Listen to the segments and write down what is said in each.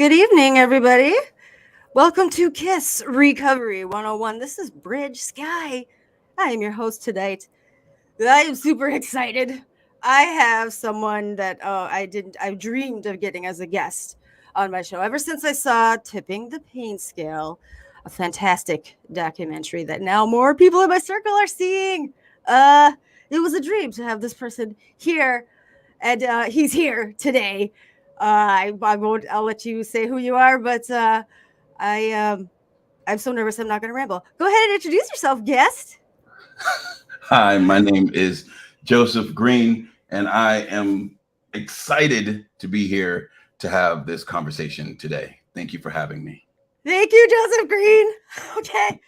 Good evening, everybody. Welcome to K.I.S.S Recovery 101. This is Bridge Sky. I am your host tonight. I am super excited. I have someone that I dreamed of getting as a guest on my show ever since I saw Tipping the Pain Scale, a fantastic documentary that now more people in my circle are seeing. Uh, it was a dream to have this person here, and he's here today. I won't. I'll let you say who you are, but I I'm so nervous. I'm not going to ramble. Go ahead and introduce yourself, guest. Hi, my name is Joseph Green, and I am excited to be here to have this conversation today. Thank you for having me. Thank you, Joseph Green. Okay,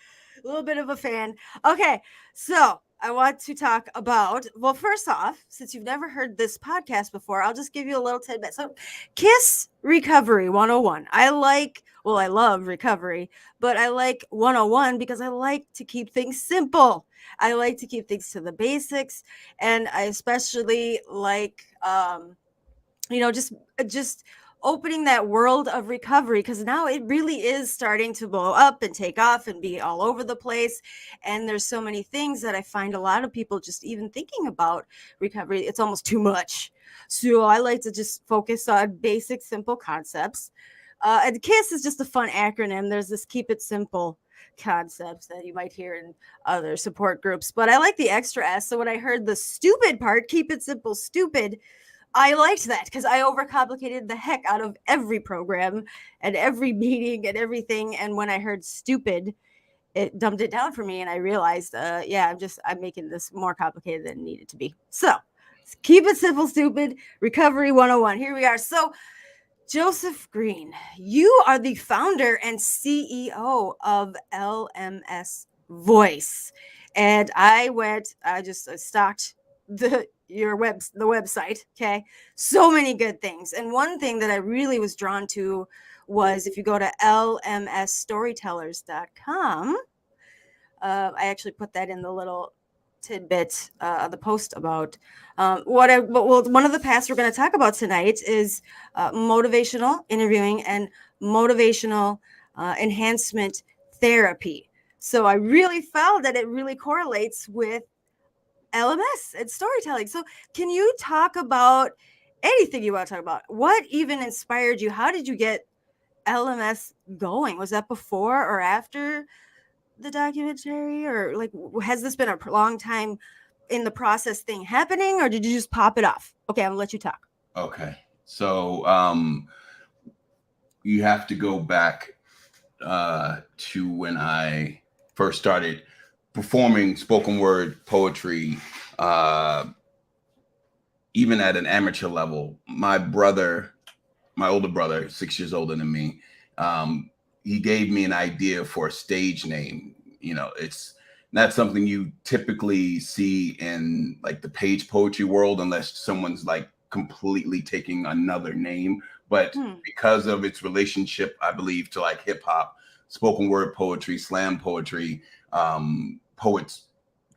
a little bit of a fan. Okay, so I want to talk about, well, first off, since you've never heard this podcast before, I'll just give you a little tidbit. So, KISS Recovery 101. I love recovery, but I like 101 because I like to keep things simple. I like to keep things to the basics, and I especially like, just opening that world of recovery, because now it really is starting to blow up and take off and be all over the place, and there's so many things that I find a lot of people just even thinking about recovery, it's almost too much. So I like to just focus on basic simple concepts, and KISS is just a fun acronym. There's this keep it simple concepts that you might hear in other support groups, but I like the extra S. So when I heard the stupid part, keep it simple stupid, I liked that because I overcomplicated the heck out of every program and every meeting and everything. And when I heard stupid, it dumbed it down for me. And I realized, I'm making this more complicated than it needed to be. So keep it simple, stupid. Recovery 101. Here we are. So, Joseph Green, you are the founder and CEO of LMS Voice. And I stocked the website. Okay, so many good things, and one thing that I really was drawn to was if you go to lmsstorytellers.com. I actually put that in the little tidbit of the post about one of the paths we're going to talk about tonight is motivational interviewing and motivational enhancement therapy. So I really found that it really correlates with LMS and storytelling. So, can you talk about anything you want to talk about? What even inspired you? How did you get LMS going? Was that before or after the documentary? Or like, has this been a long time in the process thing happening, or did you just pop it off? Okay, I'm gonna let you talk. Okay, so you have to go back to when I first started performing spoken word poetry, even at an amateur level. My older brother, 6 years older than me, he gave me an idea for a stage name. It's not something you typically see in like the page poetry world unless someone's like completely taking another name. But because of its relationship, I believe, to like hip hop, spoken word poetry, slam poetry, poets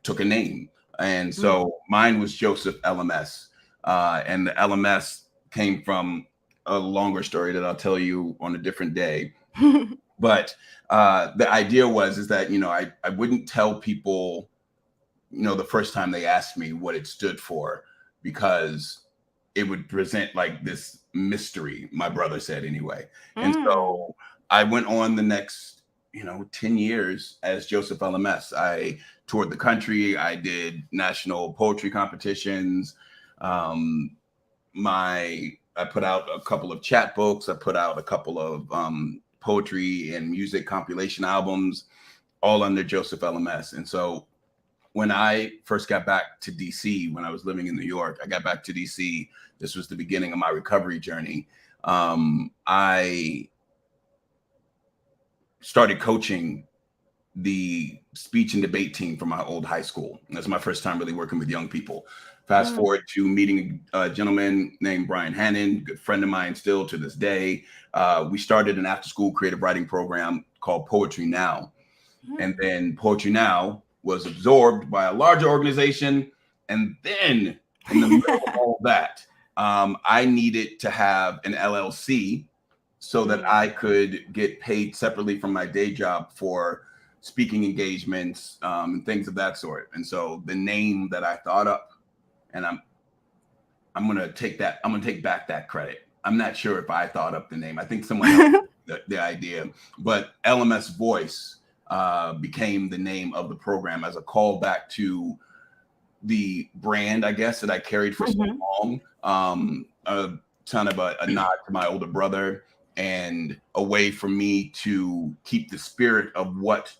took a name. And so mine was Joseph LMS. And the LMS came from a longer story that I'll tell you on a different day. But the idea is that, I wouldn't tell people, the first time they asked me what it stood for, because it would present like this mystery, my brother said anyway. And so I went on the next, 10 years as Joseph LMS. I toured the country. I did national poetry competitions. I put out a couple of chapbooks. I put out a couple of poetry and music compilation albums, all under Joseph LMS. And so when I first got back to DC, when I was living in New York, I got back to DC. This was the beginning of my recovery journey. I started coaching the speech and debate team from my old high school. That's my first time really working with young people. Fast forward to meeting a gentleman named Brian Hannon, good friend of mine still to this day. We started an after-school creative writing program called Poetry Now. And then Poetry Now was absorbed by a larger organization. And then in the middle of all that, I needed to have an LLC so that Mm. I could get paid separately from my day job for speaking engagements, and things of that sort. And so the name that I thought up, and I'm gonna take that. I'm gonna take back that credit. I'm not sure if I thought up the name. I think someone else the idea, but LMS Voice became the name of the program as a callback to the brand, I guess, that I carried for so Mhm. long. Kind of a nod to my older brother, and a way for me to keep the spirit of what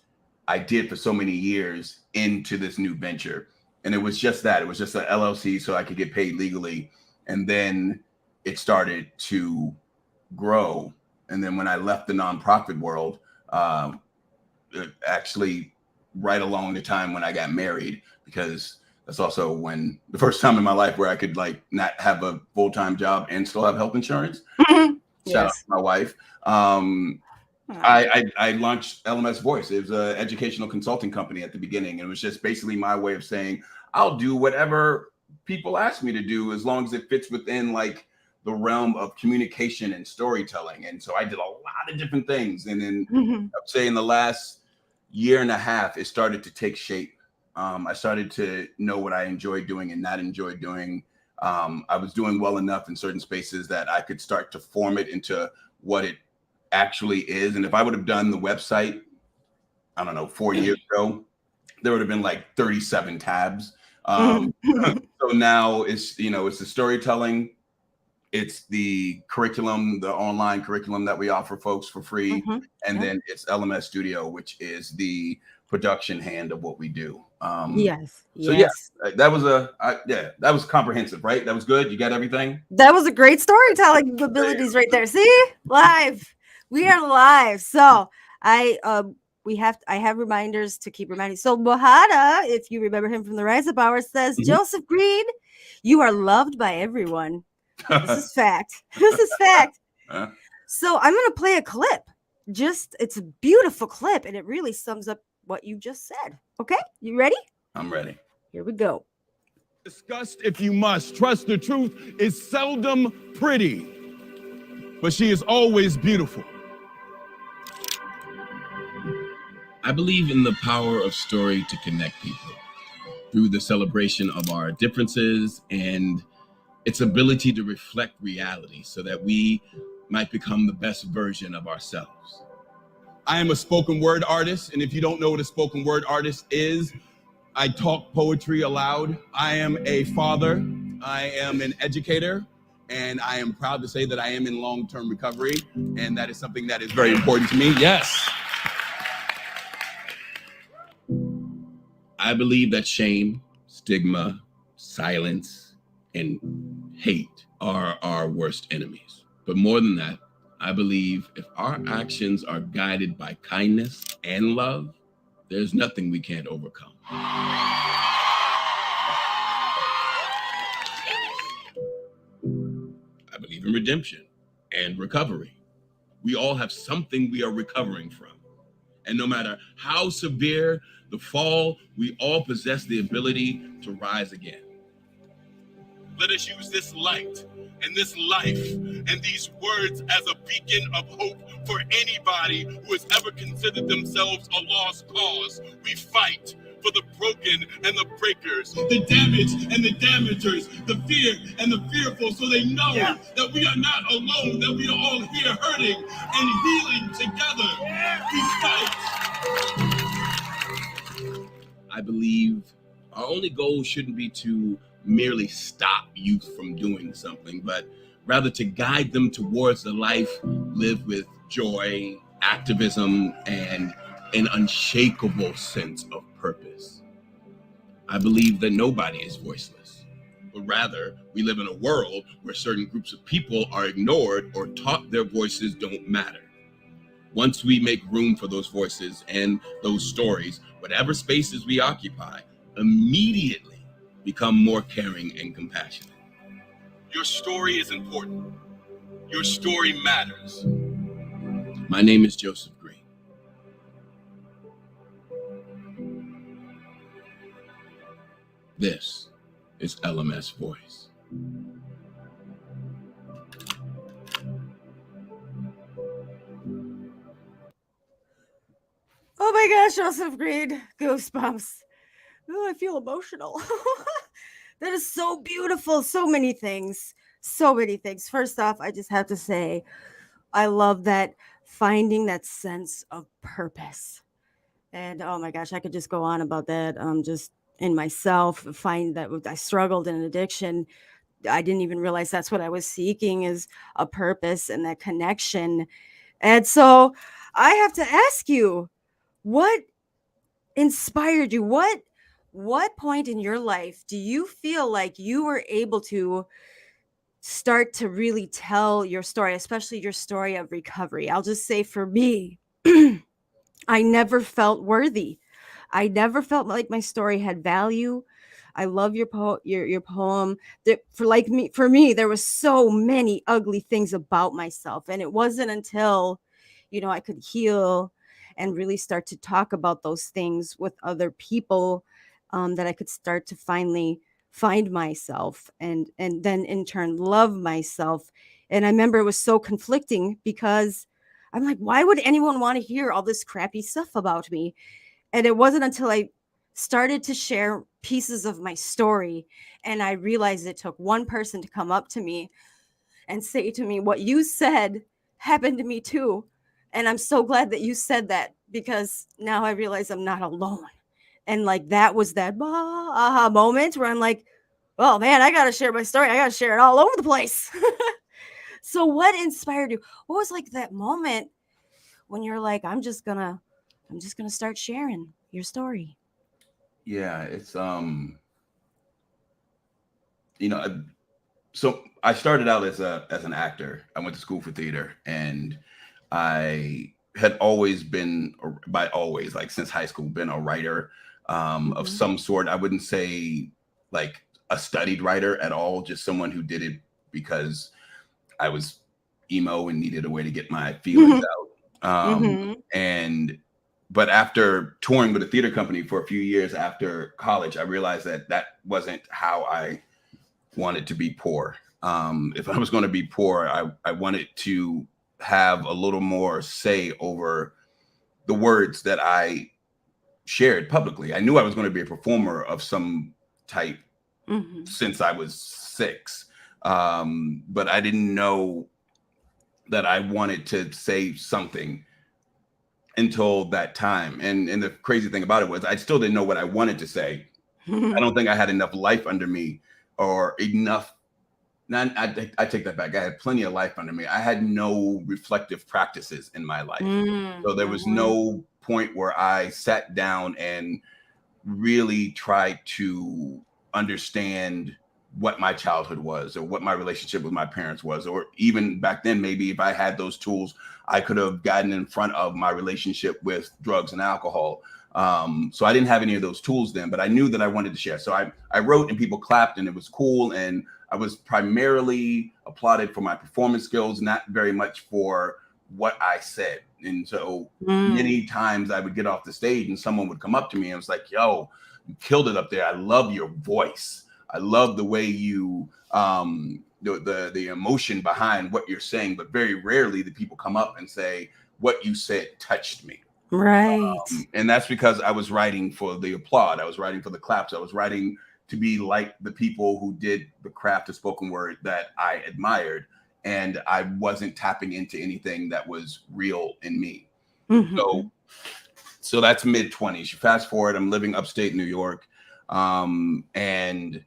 I did for so many years into this new venture. And it was just that. It was just an LLC so I could get paid legally. And then it started to grow. And then when I left the nonprofit world, um, actually right along the time when I got married, because that's also when the first time in my life where I could like not have a full-time job and still have health insurance. Shout out to Yes. my wife. Aw. I launched LMS Voice. It was an educational consulting company at the beginning. And it was just basically my way of saying, I'll do whatever people ask me to do as long as it fits within like the realm of communication and storytelling. And so I did a lot of different things. And then Mhm. I would say in the last year and a half, it started to take shape. I started to know what I enjoyed doing and not enjoy doing. I was doing well enough in certain spaces that I could start to form it into what it actually is. And if I would have done the website, I don't know, 4 years ago, there would have been like 37 tabs. Um, Mhm. so now it's, it's the storytelling, it's the curriculum, the online curriculum that we offer folks for free. Mhm. And Yep. then it's LMS Studio, which is the production hand of what we do. Yes. So yeah, Yes. that was comprehensive, right? That was good. You got everything? That was a great storytelling abilities right there. See? Live. We are live. So I I have reminders to keep reminding. So Mohada, if you remember him from the Rise Up Hour, says, Mhm. Joseph Green, you are loved by everyone. This is fact. This is fact. Huh? So I'm gonna play a clip. It's a beautiful clip, and it really sums up what you just said. Okay, you ready? I'm ready. Here we go. Disgust if you must. Trust the truth is seldom pretty, but she is always beautiful. I believe in the power of story to connect people through the celebration of our differences and its ability to reflect reality so that we might become the best version of ourselves. I am a spoken word artist, and if you don't know what a spoken word artist is, I talk poetry aloud. I am a father, I am an educator, and I am proud to say that I am in long-term recovery, and that is something that is very important to me. Yes. I believe that shame, stigma, silence, and hate are our worst enemies. But more than that, I believe if our actions are guided by kindness and love, there's nothing we can't overcome. I believe in redemption and recovery. We all have something we are recovering from. And no matter how severe the fall, we all possess the ability to rise again. Let us use this light and this life and these words as a beacon of hope for anybody who has ever considered themselves a lost cause. We fight for the broken and the breakers, the damaged and the damagers, the fear and the fearful, so they know that we are not alone, that we are all here hurting and healing together. We fight. I believe our only goal shouldn't be to merely stop youth from doing something, but rather to guide them towards the life lived with joy, activism, and an unshakable sense of purpose. I believe that nobody is voiceless, but rather we live in a world where certain groups of people are ignored or taught their voices don't matter. Once we make room for those voices and those stories, whatever spaces we occupy immediately become more caring and compassionate. Your story is important. Your story matters. My name is Joseph Green. This is LMS Voice. Oh my gosh, Joseph Green, goosebumps. Oh, I feel emotional. That is so beautiful. So many things. So many things. First off, I just have to say, I love that finding that sense of purpose. And oh my gosh, I could just go on about that. Just in myself, find that I struggled in addiction. I didn't even realize that's what I was seeking is a purpose and that connection. And so I have to ask you, what inspired you? What point in your life do you feel like you were able to start to really tell your story, especially your story of recovery? I'll just say for me, I never felt worthy. I never felt like my story had value. I love your poem. That for me, there was so many ugly things about myself, and it wasn't until, I could heal and really start to talk about those things with other people, that I could start to finally find myself and then in turn love myself. And I remember it was so conflicting because I'm like, why would anyone want to hear all this crappy stuff about me? And it wasn't until I started to share pieces of my story and I realized it took one person to come up to me and say to me, what you said happened to me too. And I'm so glad that you said that because now I realize I'm not alone. And like that was that aha moment where I'm like, oh man, I got to share my story. I got to share it all over the place. So what inspired you? What was like that moment when you're like, I'm just gonna start sharing your story? Yeah, it's you know, so I started out as an actor. I went to school for theater, and I had always been, by always, like since high school, been a writer of Mhm. some sort. I wouldn't say like a studied writer at all, just someone who did it because I was emo and needed a way to get my feelings out. Mhm. And but after touring with a theater company for a few years after college, I realized that that wasn't how I wanted to be poor. If I was going to be poor, I wanted to have a little more say over the words that I shared publicly. I knew I was going to be a performer of some type Mhm. since I was 6, but I didn't know that I wanted to say something until that time. And the crazy thing about it was I still didn't know what I wanted to say. I don't think I had enough life under me or enough. Not, I take that back. I had plenty of life under me. I had no reflective practices in my life. So there was Mhm. no point where I sat down and really tried to understand what my childhood was or what my relationship with my parents was, or even back then, maybe if I had those tools, I could have gotten in front of my relationship with drugs and alcohol. So I didn't have any of those tools then, but I knew that I wanted to share. So I wrote and people clapped and it was cool. And I was primarily applauded for my performance skills, not very much for what I said. And so Mm. many times I would get off the stage and someone would come up to me and was like, yo, you killed it up there. I love your voice. I love the way you the emotion behind what you're saying, but very rarely do people come up and say what you said touched me. Right. And that's because I was writing for the applaud. I was writing for the claps. I was writing to be like the people who did the craft of spoken word that I admired. And I wasn't tapping into anything that was real in me. So, Mhm. so that's mid 20s. You fast forward, I'm living upstate New York. And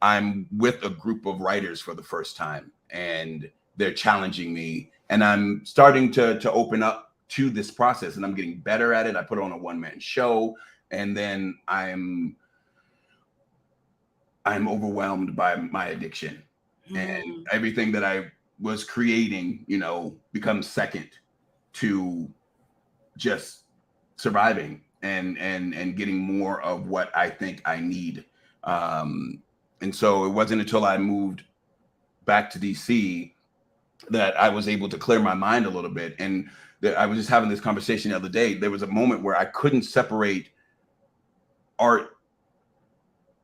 I'm with a group of writers for the first time. And they're challenging me. And I'm starting to open up to this process and I'm getting better at it. I put on a one-man show. And then I'm overwhelmed by my addiction, and Mm. everything that I was creating, becomes second to just surviving and getting more of what I think I need. Um, and so it wasn't until I moved back to DC that I was able to clear my mind a little bit. And that I was just having this conversation the other day. There was a moment where I couldn't separate art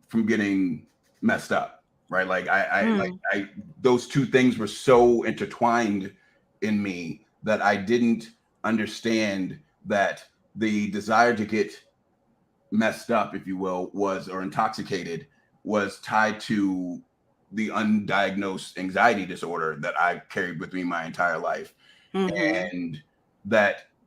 from getting messed up, right? Like Mm. those two things were so intertwined in me that I didn't understand that the desire to get messed up, if you will, or intoxicated, was tied to the undiagnosed anxiety disorder that I carried with me my entire life. Mm-hmm. And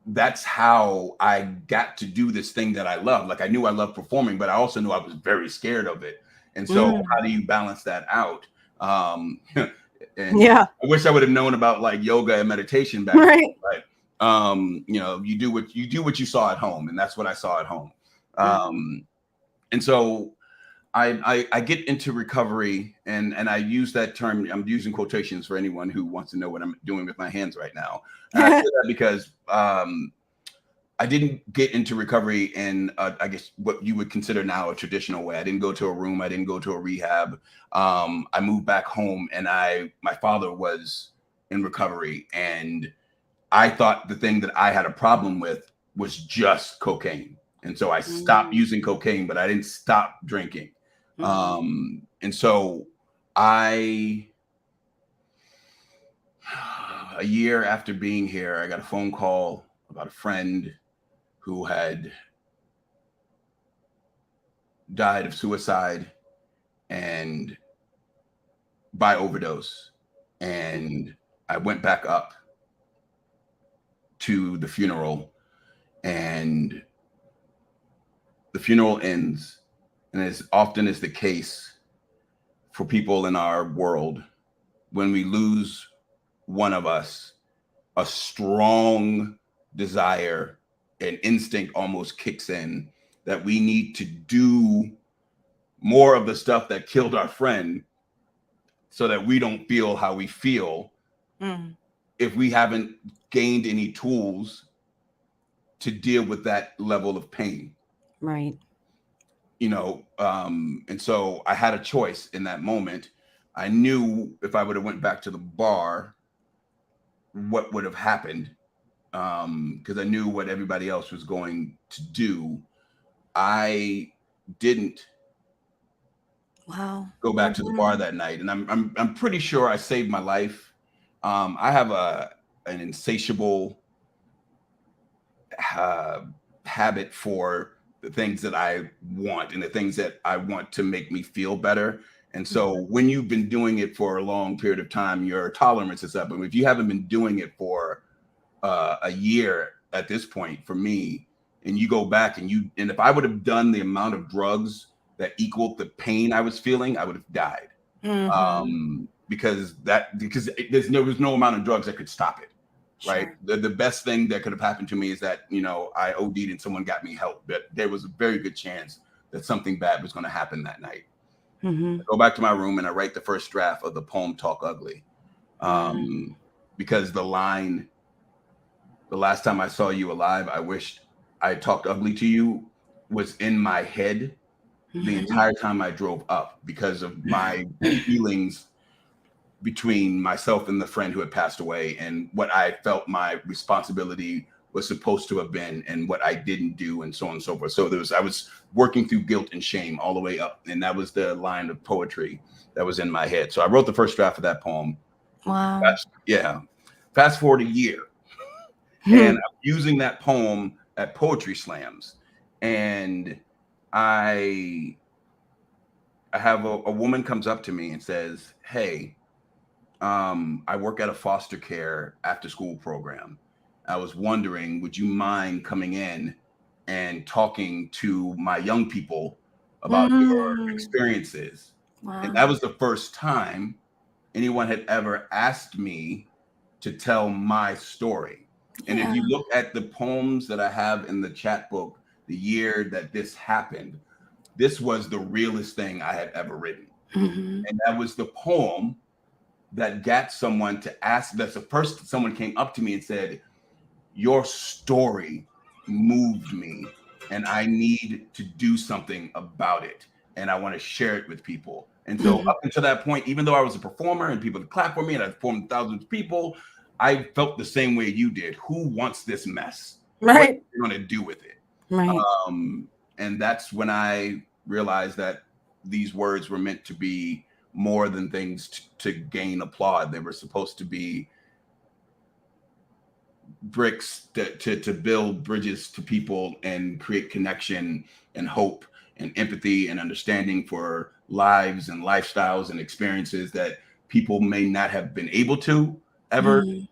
that's how I got to do this thing that I love. Like, I knew I loved performing, but I also knew I was very scared of it. And so how do you balance that out? And Yeah. I wish I would have known about like yoga and meditation back then, Right. but you do what you saw at home, and that's what I saw at home. And so I get into recovery, and I use that term. I'm using quotations for anyone who wants to know what I'm doing with my hands right now. And I say that because I didn't get into recovery in, I guess, what you would consider now a traditional way. I didn't go to a room. I didn't go to a rehab. I moved back home, and my father was in recovery, and I thought the thing that I had a problem with was just cocaine. And so I stopped using cocaine, but I didn't stop drinking. And so a year after being here, I got a phone call about a friend who had died of suicide and by overdose. And I went back up to the funeral, and the funeral ends. And as often is the case for people in our world, when we lose one of us, a strong desire and instinct almost kicks in that we need to do more of the stuff that killed our friend so that we don't feel how we feel if we haven't gained any tools to deal with that level of pain. Right. And so I had a choice in that moment. I knew if I would have went back to the bar, what would have happened, because I knew what everybody else was going to do. I didn't go back to the bar that night, and I'm pretty sure I saved my life. I have an insatiable habit for the things that I want and the things that I want to make me feel better. And so when you've been doing it for a long period of time, your tolerance is up. And if you haven't been doing it for a year at this point, for me, and you go back and if I would have done the amount of drugs that equaled the pain I was feeling, I would have died. Because there was no amount of drugs that could stop it. Right. Sure. The best thing that could have happened to me is that, I OD'd and someone got me help, but there was a very good chance that something bad was going to happen that night. I go back to my room and I write the first draft of the poem Talk Ugly. Because the line, "The last time I saw you alive, I wished I talked ugly to you," was in my head the entire time I drove up because of my feelings between myself and the friend who had passed away, and what I felt my responsibility was supposed to have been, and what I didn't do, and so on and so forth. So I was working through guilt and shame all the way up, and that was the line of poetry that was in my head. So I wrote the first draft of that poem. Wow. Fast forward a year, and I'm using that poem at poetry slams, and I have a woman comes up to me and says, "Hey, I work at a foster care after school program. I was wondering, would you mind coming in and talking to my young people about your experiences?" And that was the first time anyone had ever asked me to tell my story. And if you look at the poems that I have in the chat book, the year that this happened, this was the realest thing I had ever written. And that was the poem that got someone to ask. That's the first someone came up to me and said, "Your story moved me, and I need to do something about it, and I want to share it with people." And so up until that point, even though I was a performer and people would clap for me and I performed thousands of people, I felt the same way you did. Who wants this mess? What are you going to do with it? Right. And that's when I realized that these words were meant to be more than things to gain applaud. They were supposed to be bricks to build bridges to people and create connection and hope and empathy and understanding for lives and lifestyles and experiences that people may not have been able to ever Mm.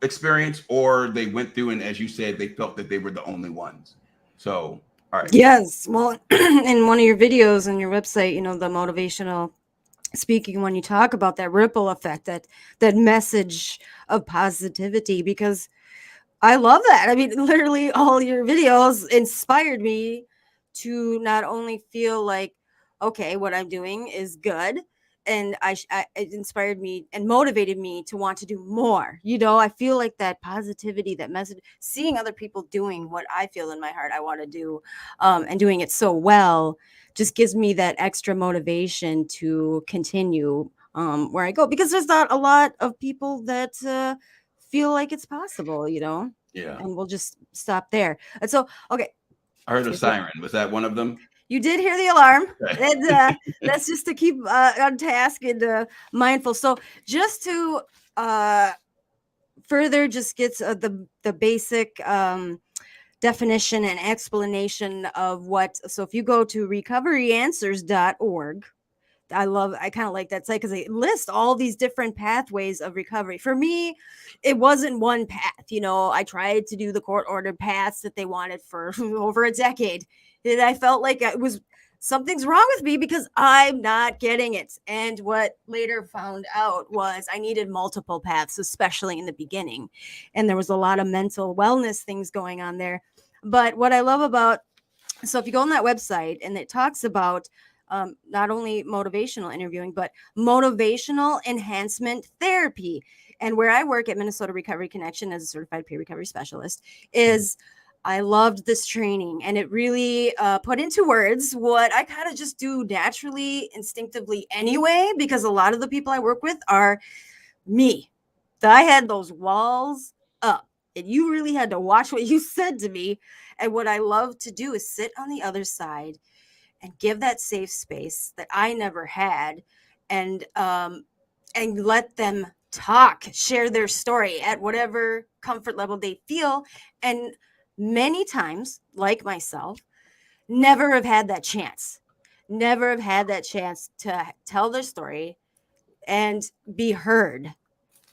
experience, or they went through and, as you said, they felt that they were the only ones. So, all right. Yes. Well, in one of your videos on your website, the motivational speaking, when you talk about that ripple effect, that message of positivity, because I love that. I mean, literally all your videos inspired me to not only feel like, okay, what I'm doing is good. And it inspired me and motivated me to want to do more. I feel like that positivity, that message, seeing other people doing what I feel in my heart I want to do, and doing it so well, just gives me that extra motivation to continue where I go, because there's not a lot of people that feel like it's possible, Yeah. and we'll just stop there. And so, okay, I heard a siren. Was that one of them? you did hear the alarm, Okay. and that's just to keep on task and mindful. So, just to further, just gets the basic definition and explanation of what. So, if you go to recoveryanswers.org, I kind of like that site because they list all these different pathways of recovery. For me, it wasn't one path. I tried to do the court ordered paths that they wanted for over a decade. And I felt like it was something's wrong with me because I'm not getting it. And what later found out was I needed multiple paths, especially in the beginning. And there was a lot of mental wellness things going on there. But what I love about, so if you go on that website, and it talks about not only motivational interviewing, but motivational enhancement therapy. And where I work at Minnesota Recovery Connection as a certified peer recovery specialist is I loved this training, and it really put into words what I kind of just do naturally, instinctively anyway, because a lot of the people I work with are me. I had those walls up, and you really had to watch what you said to me. And what I love to do is sit on the other side and give that safe space that I never had, and let them talk, share their story at whatever comfort level they feel. And many times, like myself, never have had that chance. Never have had that chance to tell their story and be heard.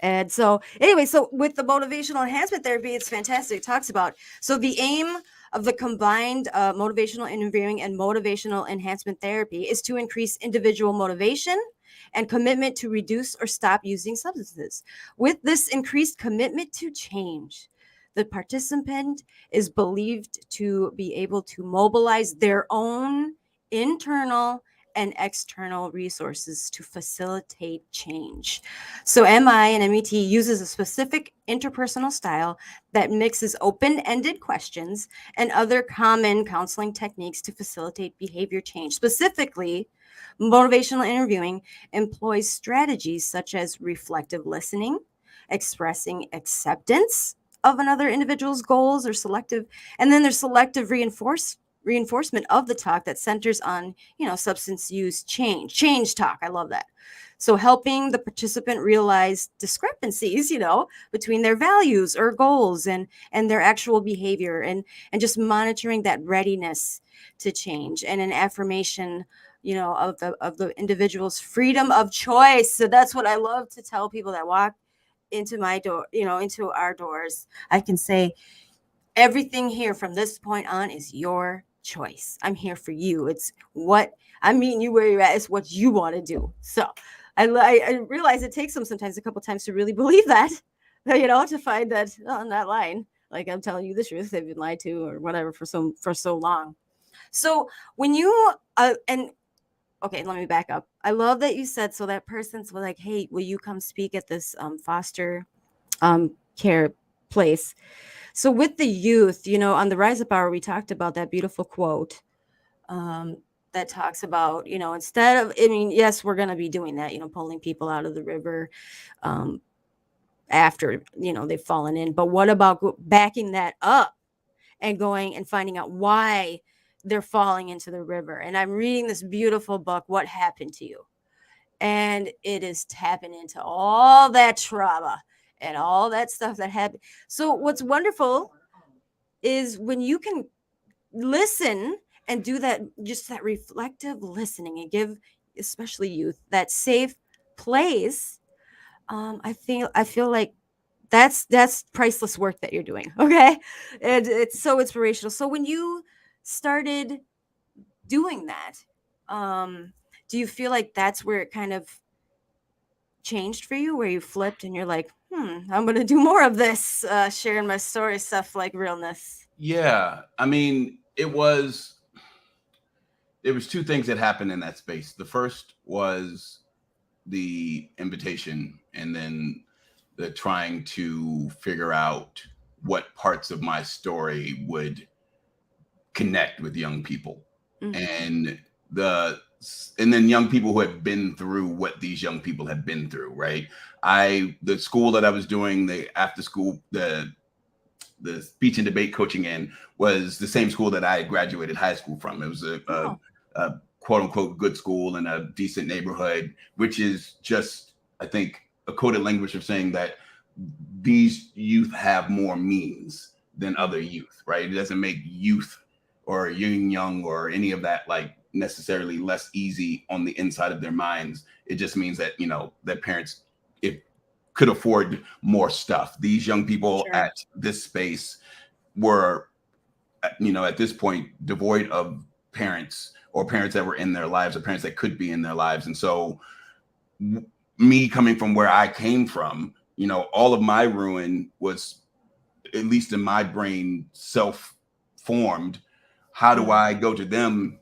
And so, anyway, so with the motivational enhancement therapy, it's fantastic. It talks about, so the aim of the combined motivational interviewing and motivational enhancement therapy is to increase individual motivation and commitment to reduce or stop using substances. With this increased commitment to change, the participant is believed to be able to mobilize their own internal and external resources to facilitate change. So MI and MET uses a specific interpersonal style that mixes open-ended questions and other common counseling techniques to facilitate behavior change. Specifically, motivational interviewing employs strategies such as reflective listening, expressing acceptance of another individual's goals, or selective, and then there's selective reinforcement of the talk that centers on, substance use change talk. I love that. So helping the participant realize discrepancies, between their values or goals and their actual behavior, and just monitoring that readiness to change, and an affirmation, of the individual's freedom of choice. So that's what I love to tell people that walk into my door, into our doors. I can say, everything here from this point on is your choice. I'm here for you. It's what I'm meeting you where you're at. It's what you want to do. So I realize it takes them sometimes a couple times to really believe that, to find that on that line, like, I'm telling you the truth, they've been lied to or whatever for so long. So when you and okay, let me back up. I love that you said, so that person's like, hey, will you come speak at this foster care place? So with the youth, on the Rise Up Hour, we talked about that beautiful quote that talks about, instead of, yes, we're going to be doing that, pulling people out of the river after, they've fallen in. But what about backing that up and going and finding out why they're falling into the river? And I'm reading this beautiful book, What Happened to You? And it is tapping into all that trauma and all that stuff that happened. So what's wonderful is when you can listen and do that, just that reflective listening, and give especially youth that safe place. I feel like that's priceless work that you're doing. Okay, and it's so inspirational. So when you started doing that, do you feel like that's where it kind of changed for you, where you flipped and you're like, I'm gonna do more of this, sharing my story stuff, like realness? Yeah, I mean, there was two things that happened in that space. The first was the invitation, and then the trying to figure out what parts of my story would connect with young people. Mhm. And the and then young people who have been through what these young people have been through, right? The school that I was doing, the after school, the speech and debate coaching in, was the same school that I graduated high school from. It was Oh. a quote unquote good school in a decent neighborhood, which is just, I think, a coded language of saying that these youth have more means than other youth, right? It doesn't make youth or young or any of that like necessarily less easy on the inside of their minds. It just means that, their parents, if could afford more stuff. These young people Sure. at this space were, at this point, devoid of parents, or parents that were in their lives, or parents that could be in their lives. And so, me coming from where I came from, all of my ruin was, at least in my brain, self-formed. How do I go to them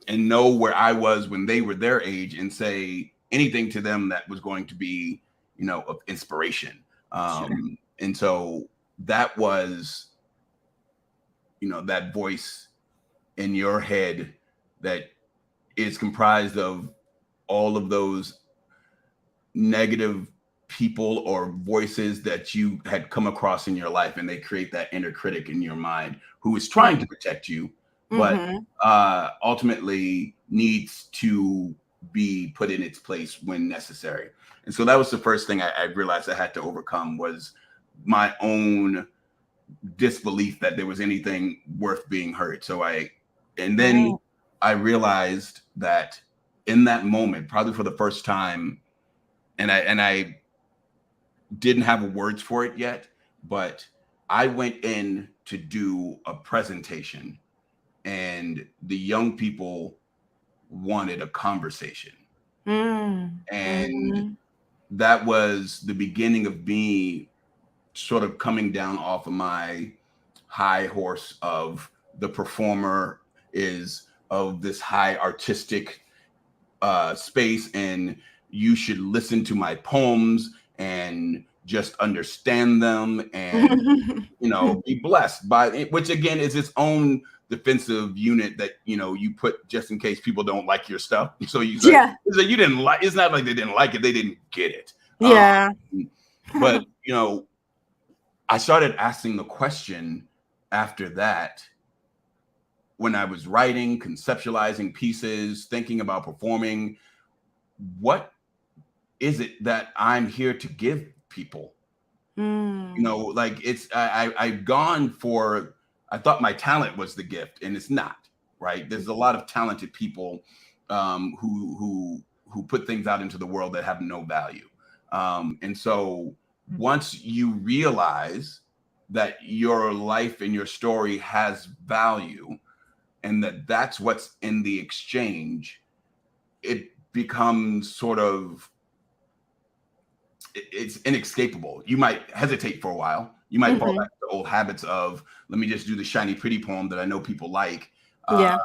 and know where I was when they were their age and say anything to them that was going to be, of inspiration? Sure. And so that was, that voice in your head that is comprised of all of those negative people or voices that you had come across in your life, and they create that inner critic in your mind who is trying to protect you, but Mhm. ultimately needs to be put in its place when necessary. And so that was the first thing I realized I had to overcome, was my own disbelief that there was anything worth being heard. And then Right. I realized that in that moment, probably for the first time, and I didn't have words for it yet, but I went in to do a presentation, and the young people wanted a conversation. Mm. And Mhm. that was the beginning of me sort of coming down off of my high horse of the performer, is of this high artistic space, and you should listen to my poems and just understand them, and be blessed by it, which again is its own defensive unit that you put just in case people don't like your stuff. So you say, Yeah. you didn't like, it's not like they didn't like it, they didn't get it. um, Yeah. but I started asking the question after that, when I was writing, conceptualizing pieces, thinking about performing, what is it that I'm here to give people? Mm. Like, I've gone for, I thought my talent was the gift, and it's not, right? There's a lot of talented people who put things out into the world that have no value. And so once you realize that your life and your story has value, and that that's what's in the exchange, it becomes sort of, it's inescapable. You might hesitate for a while. You might fall Mhm. back to old habits of, let me just do the shiny, pretty poem that I know people like. Uh, Yeah.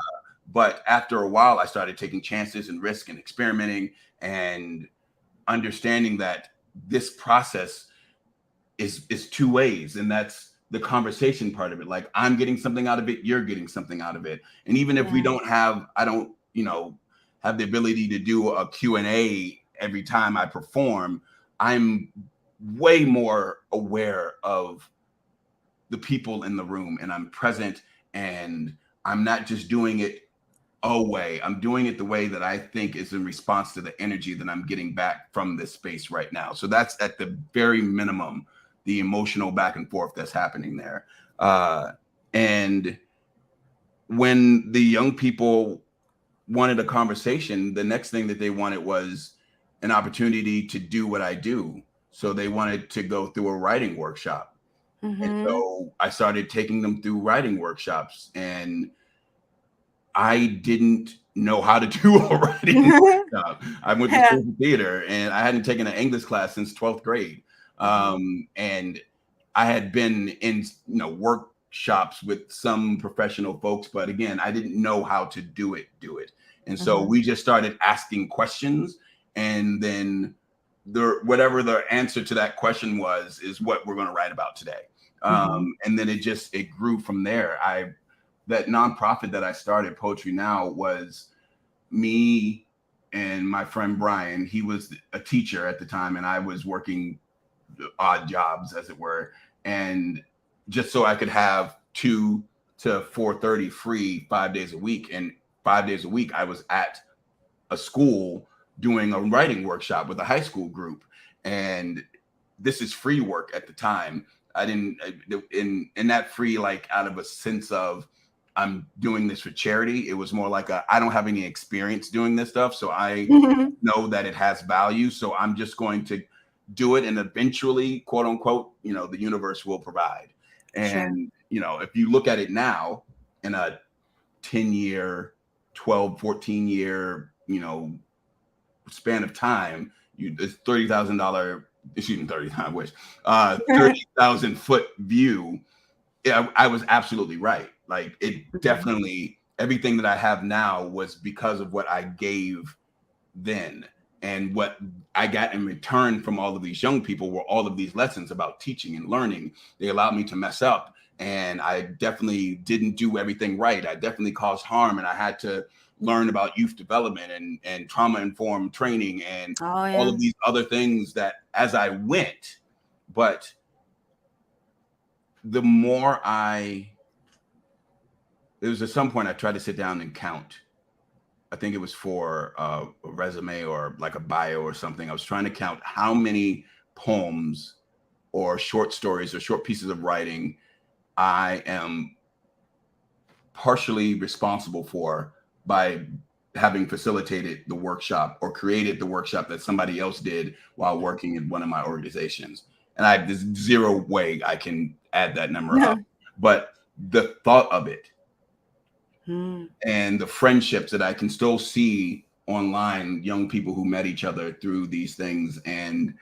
but after a while, I started taking chances and risk and experimenting, and understanding that this process is two ways, and that's the conversation part of it. Like, I'm getting something out of it, you're getting something out of it. And even if Yeah. I don't, have the ability to do a Q&A every time I perform, I'm way more aware of the people in the room, and I'm present, and I'm not just doing it a way. I'm doing it the way that I think is in response to the energy that I'm getting back from this space right now. So that's at the very minimum, the emotional back and forth that's happening there. And when the young people wanted a conversation, the next thing that they wanted was an opportunity to do what I do. So they wanted to go through a writing workshop. And so I started taking them through writing workshops, and I didn't know how to do a writing workshop. I went to school for theater, and I hadn't taken an English class since 12th grade. And I had been in, workshops with some professional folks, but again, I didn't know how to do it. And so we just started asking questions, and then whatever the answer to that question was is what we're going to write about today. And then it grew from there. That nonprofit that I started, Poetry Now, was me and my friend Brian. He was a teacher at the time, and I was working odd jobs, as it were, and just so I could have 2 to 4:30 free 5 days a week. And 5 days a week I was at a school doing a writing workshop with a high school group, and this is free work at the time. I didn't in that free, like, out of a sense of I'm doing this for charity. It was more like I don't have any experience doing this stuff, so I know that it has value, so I'm just going to do it, and eventually, quote unquote, the universe will provide. And if you look at it now in a 10-year, 12, 14-year, span of time, it's $30,000, excuse me, 30, I wish, 30,000 foot view. Yeah, I was absolutely right. Like, it definitely, everything that I have now was because of what I gave then. And what I got in return from all of these young people were all of these lessons about teaching and learning. They allowed me to mess up, and I definitely didn't do everything right. I definitely caused harm, and I had to learn about youth development and trauma-informed training and all of these other things that as I went. But the more there was at some point I tried to sit down and count. I think it was for a resume or like a bio or something. I was trying to count how many poems or short stories or short pieces of writing I am partially responsible for by having facilitated the workshop or created the workshop that somebody else did while working in one of my organizations. And there's zero way I can add that number up. But the thought of it and the friendships that I can still see online, young people who met each other through these things, and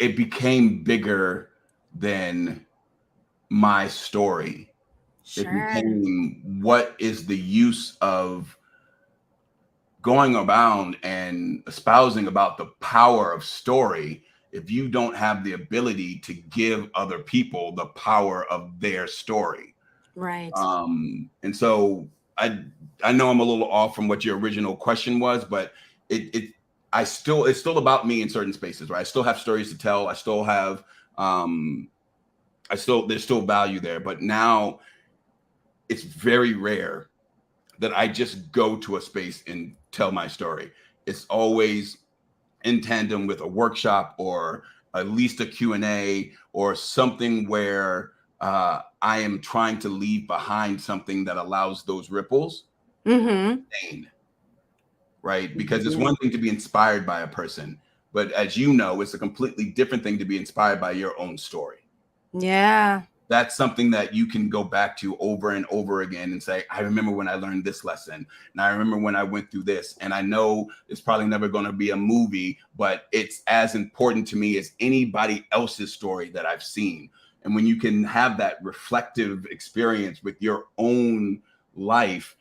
it became bigger than my story. It became, what is the use of going around and espousing about the power of story if you don't have the ability to give other people the power of their story? Right. And so I know I'm a little off from what your original question was, but it's still about me in certain spaces, right? I still have stories to tell. I still have there's still value there, but now it's very rare that I just go to a space and tell my story. It's always in tandem with a workshop or at least a Q&A or something where I am trying to leave behind something that allows those ripples to sustain, right? Because it's one thing to be inspired by a person, but as you know, it's a completely different thing to be inspired by your own story. Yeah. That's something that you can go back to over and over again and say, I remember when I learned this lesson, and I remember when I went through this. And I know it's probably never going to be a movie, but it's as important to me as anybody else's story that I've seen. And when you can have that reflective experience with your own life,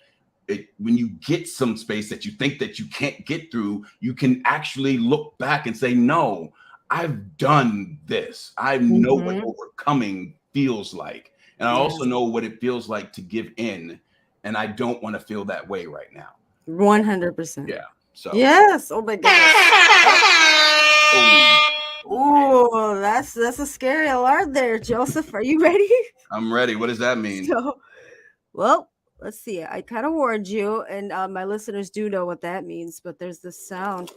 when you get some space that you think that you can't get through, you can actually look back and say, no, I've done this. I know what overcoming feels like. And I also know what it feels like to give in. And I don't want to feel that way right now. 100%. Yeah. So yes. Oh my goodness. Oh, that's that's a scary alarm there, Joseph. Are you ready? I'm ready. What does that mean? So, well, let's see. I kind of warned you, and my listeners do know what that means. But there's this sound.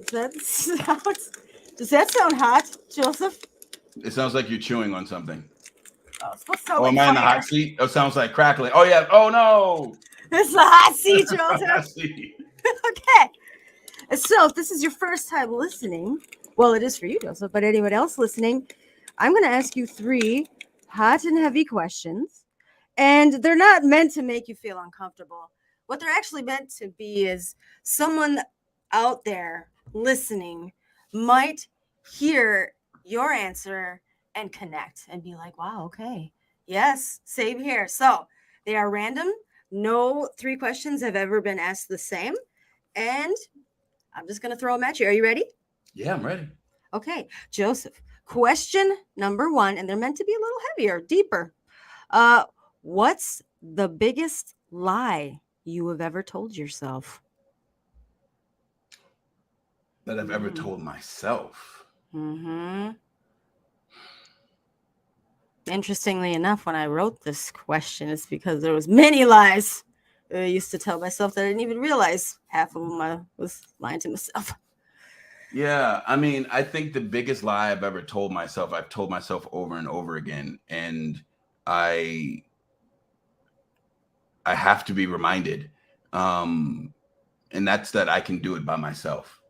Does that sound hot, Joseph? It sounds like you're chewing on something. Oh, it's supposed to sound Oh, like am I in the fire. hot seat? Oh, it sounds like crackling. Oh yeah. Oh no. It's the hot seat, Hot Joseph. seat. Okay. So, if this is your first time listening, well, it is for you, Joseph, but anyone else listening, I'm going to ask you 3 hot and heavy questions, and they're not meant to make you feel uncomfortable. What they're actually meant to be is someone out there listening might hear your answer and connect and be like, wow, okay. Yes, same here. So, they are random. No 3 questions have ever been asked the same. And I'm just going to throw them at you. Are you ready? Yeah, I'm ready. Okay, Joseph. Question number 1, and they're meant to be a little heavier, deeper. What's the biggest lie you have ever told yourself? That I've ever told myself. Mm-hmm. Interestingly enough, when I wrote this question, it's because there was many lies I used to tell myself that I didn't even realize half of them I was lying to myself. Yeah, I mean, I think the biggest lie I've ever told myself, I've told myself over and over again, and I have to be reminded, and that's that I can do it by myself.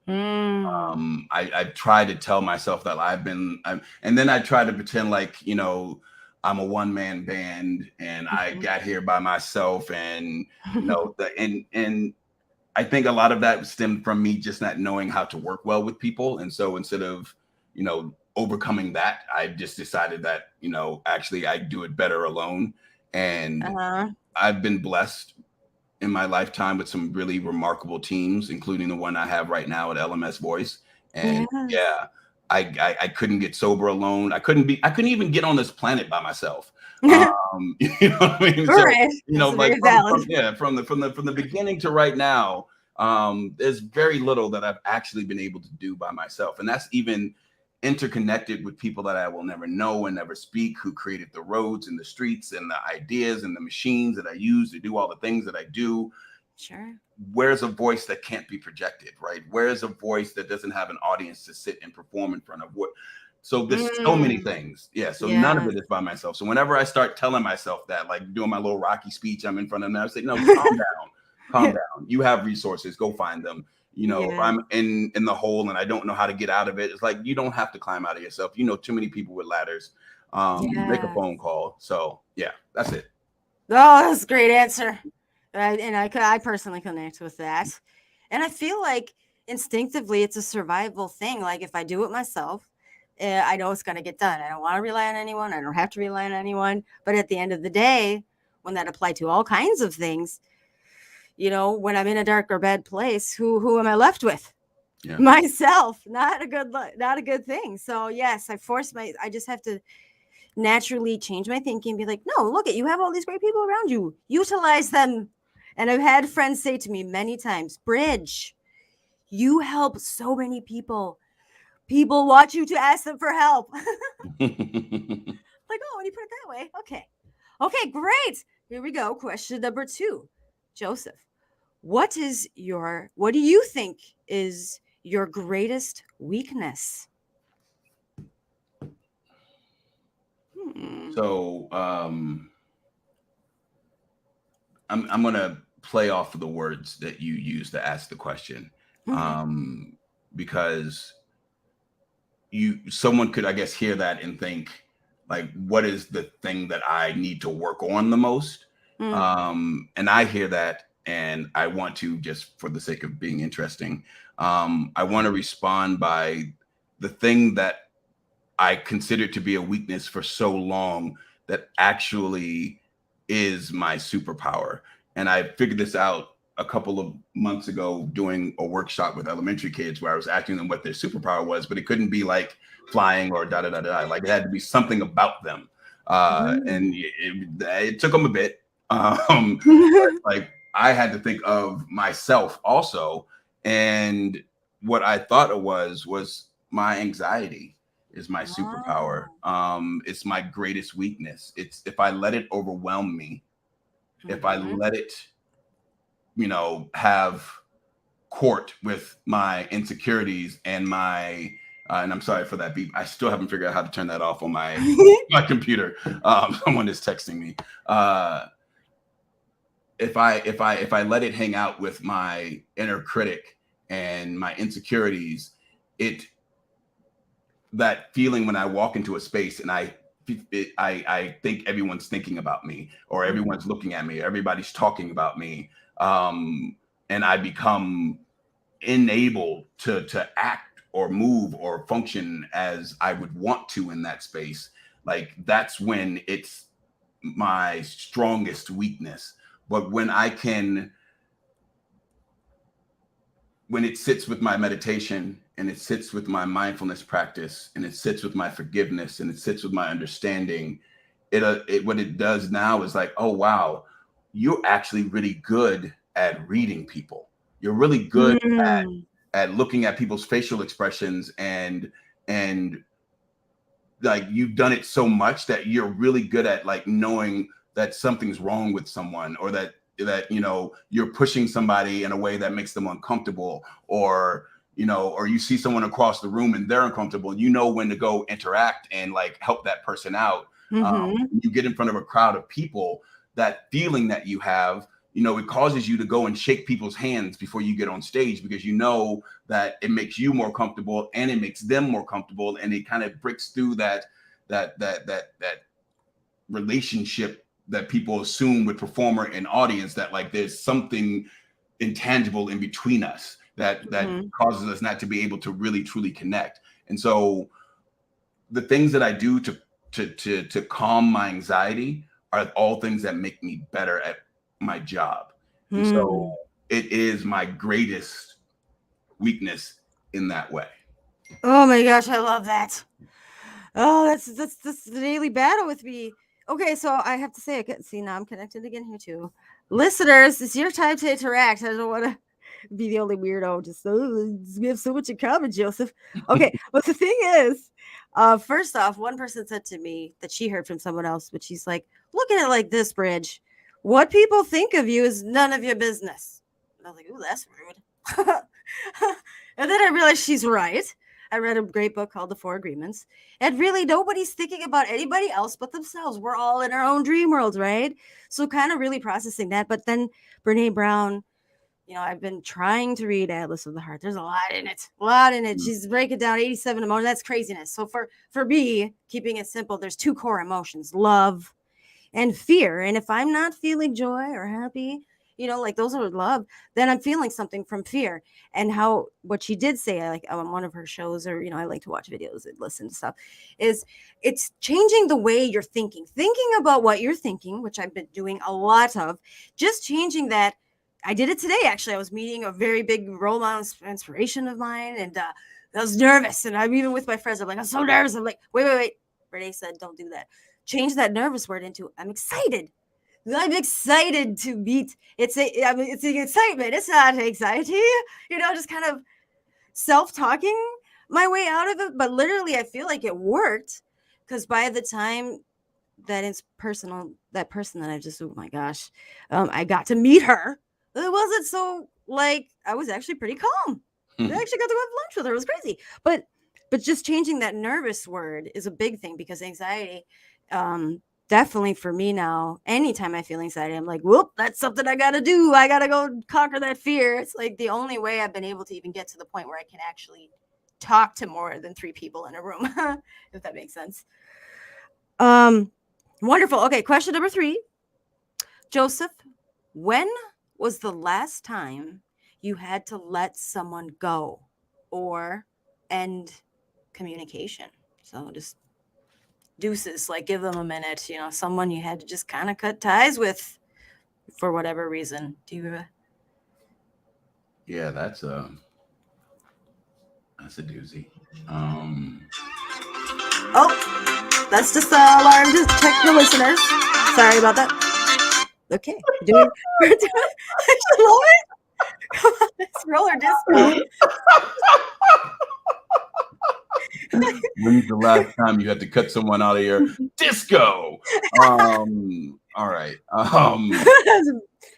I try to tell myself that and then I try to pretend like, I'm a one-man band and I got here by myself, and and I think a lot of that stemmed from me just not knowing how to work well with people. And so instead of, overcoming that, I just decided that, actually I do it better alone. And I've been blessed in my lifetime with some really remarkable teams, including the one I have right now at LMS Voice. And Yes. I couldn't get sober alone. I couldn't even get on this planet by myself. You know what I mean? Right. So, That's like very valid. from the beginning to right now, there's very little that I've actually been able to do by myself. And that's even interconnected with people that I will never know and never speak, who created the roads and the streets and the ideas and the machines that I use to do all the things that I do. Sure. Where's a voice that can't be projected, right? Where's a voice that doesn't have an audience to sit and perform in front of? So there's so many things. Yeah. So none of it is by myself. So whenever I start telling myself that, like doing my little Rocky speech, I'm in front of them, I say, no, calm down, calm down. You have resources, go find them. If I'm in the hole and I don't know how to get out of it, it's like, you don't have to climb out of yourself. Too many people with ladders. Make a phone call. So yeah, that's it. Oh, that's a great answer. I personally connect with that. And I feel like instinctively it's a survival thing. Like if I do it myself, I know it's going to get done. I don't want to rely on anyone. I don't have to rely on anyone. But at the end of the day, when that applied to all kinds of things, when I'm in a dark or bad place, who am I left with? Yeah. Myself. Not a good thing. So yes, I just have to naturally change my thinking and be like, no, look you have all these great people around you. Utilize them. And I've had friends say to me many times, Bridge, you help so many people. People want you to ask them for help. Like, oh, when you put it that way. Okay, great. Here we go. Question number 2. Joseph, what do you think is your greatest weakness? So I'm gonna play off of the words that you use to ask the question, because someone could, I guess, hear that and think, like, what is the thing that I need to work on the most? And I hear that, and I want to, just for the sake of being interesting, I want to respond by the thing that I considered to be a weakness for so long that actually is my superpower. And I figured this out a couple of months ago doing a workshop with elementary kids where I was asking them what their superpower was, but it couldn't be like flying or da da da da. Like it had to be something about them. And it took them a bit. Like I had to think of myself also. And what I thought it was my anxiety is my superpower. It's my greatest weakness. It's if I let it overwhelm me, if I let it, have court with my insecurities and my and I'm sorry for that beep. I still haven't figured out how to turn that off on my computer. Someone is texting me. If I let it hang out with my inner critic and my insecurities, that feeling when I walk into a space and I think everyone's thinking about me, or everyone's looking at me, everybody's talking about me, and I become enabled to act or move or function as I would want to in that space. Like, that's when it's my strongest weakness. But when it sits with my meditation, and it sits with my mindfulness practice, and it sits with my forgiveness, and it sits with my understanding, what it does now is like, oh wow, you're actually really good at reading people. You're really good at looking at people's facial expressions, and like, you've done it so much that you're really good at like knowing that something's wrong with someone, or that you're pushing somebody in a way that makes them uncomfortable, or you see someone across the room and they're uncomfortable, and you know when to go interact and like help that person out. You get in front of a crowd of people, that feeling that you have, it causes you to go and shake people's hands before you get on stage, because you know that it makes you more comfortable and it makes them more comfortable, and it kind of breaks through that relationship that people assume with performer and audience, that like there's something intangible in between us that causes us not to be able to really truly connect. And so the things that I do to calm my anxiety are all things that make me better at my job. And so it is my greatest weakness in that way. Oh my gosh, I love that. Oh, that's the daily battle with me. Okay, so I have to say, now I'm connected again here too. Listeners, it's your time to interact. I don't want to be the only weirdo. We have so much in common, Joseph. Okay, but the thing is, first off, one person said to me that she heard from someone else, but she's like, look at it like this, Bridge. What people think of you is none of your business. And I was like, ooh, that's rude. And then I realized she's right. I read a great book called The Four Agreements. And really, nobody's thinking about anybody else but themselves. We're all in our own dream world, right? So kind of really processing that. But then Brene Brown, I've been trying to read Atlas of the Heart. There's a lot in it. She's breaking down 87 emotions. That's craziness. So for me, keeping it simple, there's two core emotions, love and fear. And if I'm not feeling joy or happy, like those are love, then I'm feeling something from fear. And what she did say, like on one of her shows, or, I like to watch videos and listen to stuff, is it's changing the way you're thinking about what you're thinking, which I've been doing a lot of, just changing that. I did it today. Actually, I was meeting a very big role model inspiration of mine, and I was nervous. And I'm even with my friends. I'm like, I'm so nervous. I'm like, wait. Renee said, don't do that. Change that nervous word into I'm excited. I'm excited to meet. It's an excitement. It's not anxiety. Just kind of self-talking my way out of it. But literally, I feel like it worked, because by the time that person that I just, oh my gosh, I got to meet her. It wasn't so like, I was actually pretty calm. I actually got to go have lunch with her. It was crazy. But just changing that nervous word is a big thing, because anxiety, definitely for me now, anytime I feel anxiety, I'm like, whoop, that's something I got to do. I got to go conquer that fear. It's like the only way I've been able to even get to the point where I can actually talk to more than 3 people in a room, if that makes sense. Wonderful. Okay, question number 3. Joseph, when was the last time you had to let someone go or end communication? So just deuces, like give them a minute, someone you had to just kind of cut ties with for whatever reason. Do you? Yeah, that's a doozy. Oh, that's just an alarm to check the listeners. Sorry about that. Okay, we're doing I love it. Come on, it's roller disco. When's the last time you had to cut someone out of your disco? All right.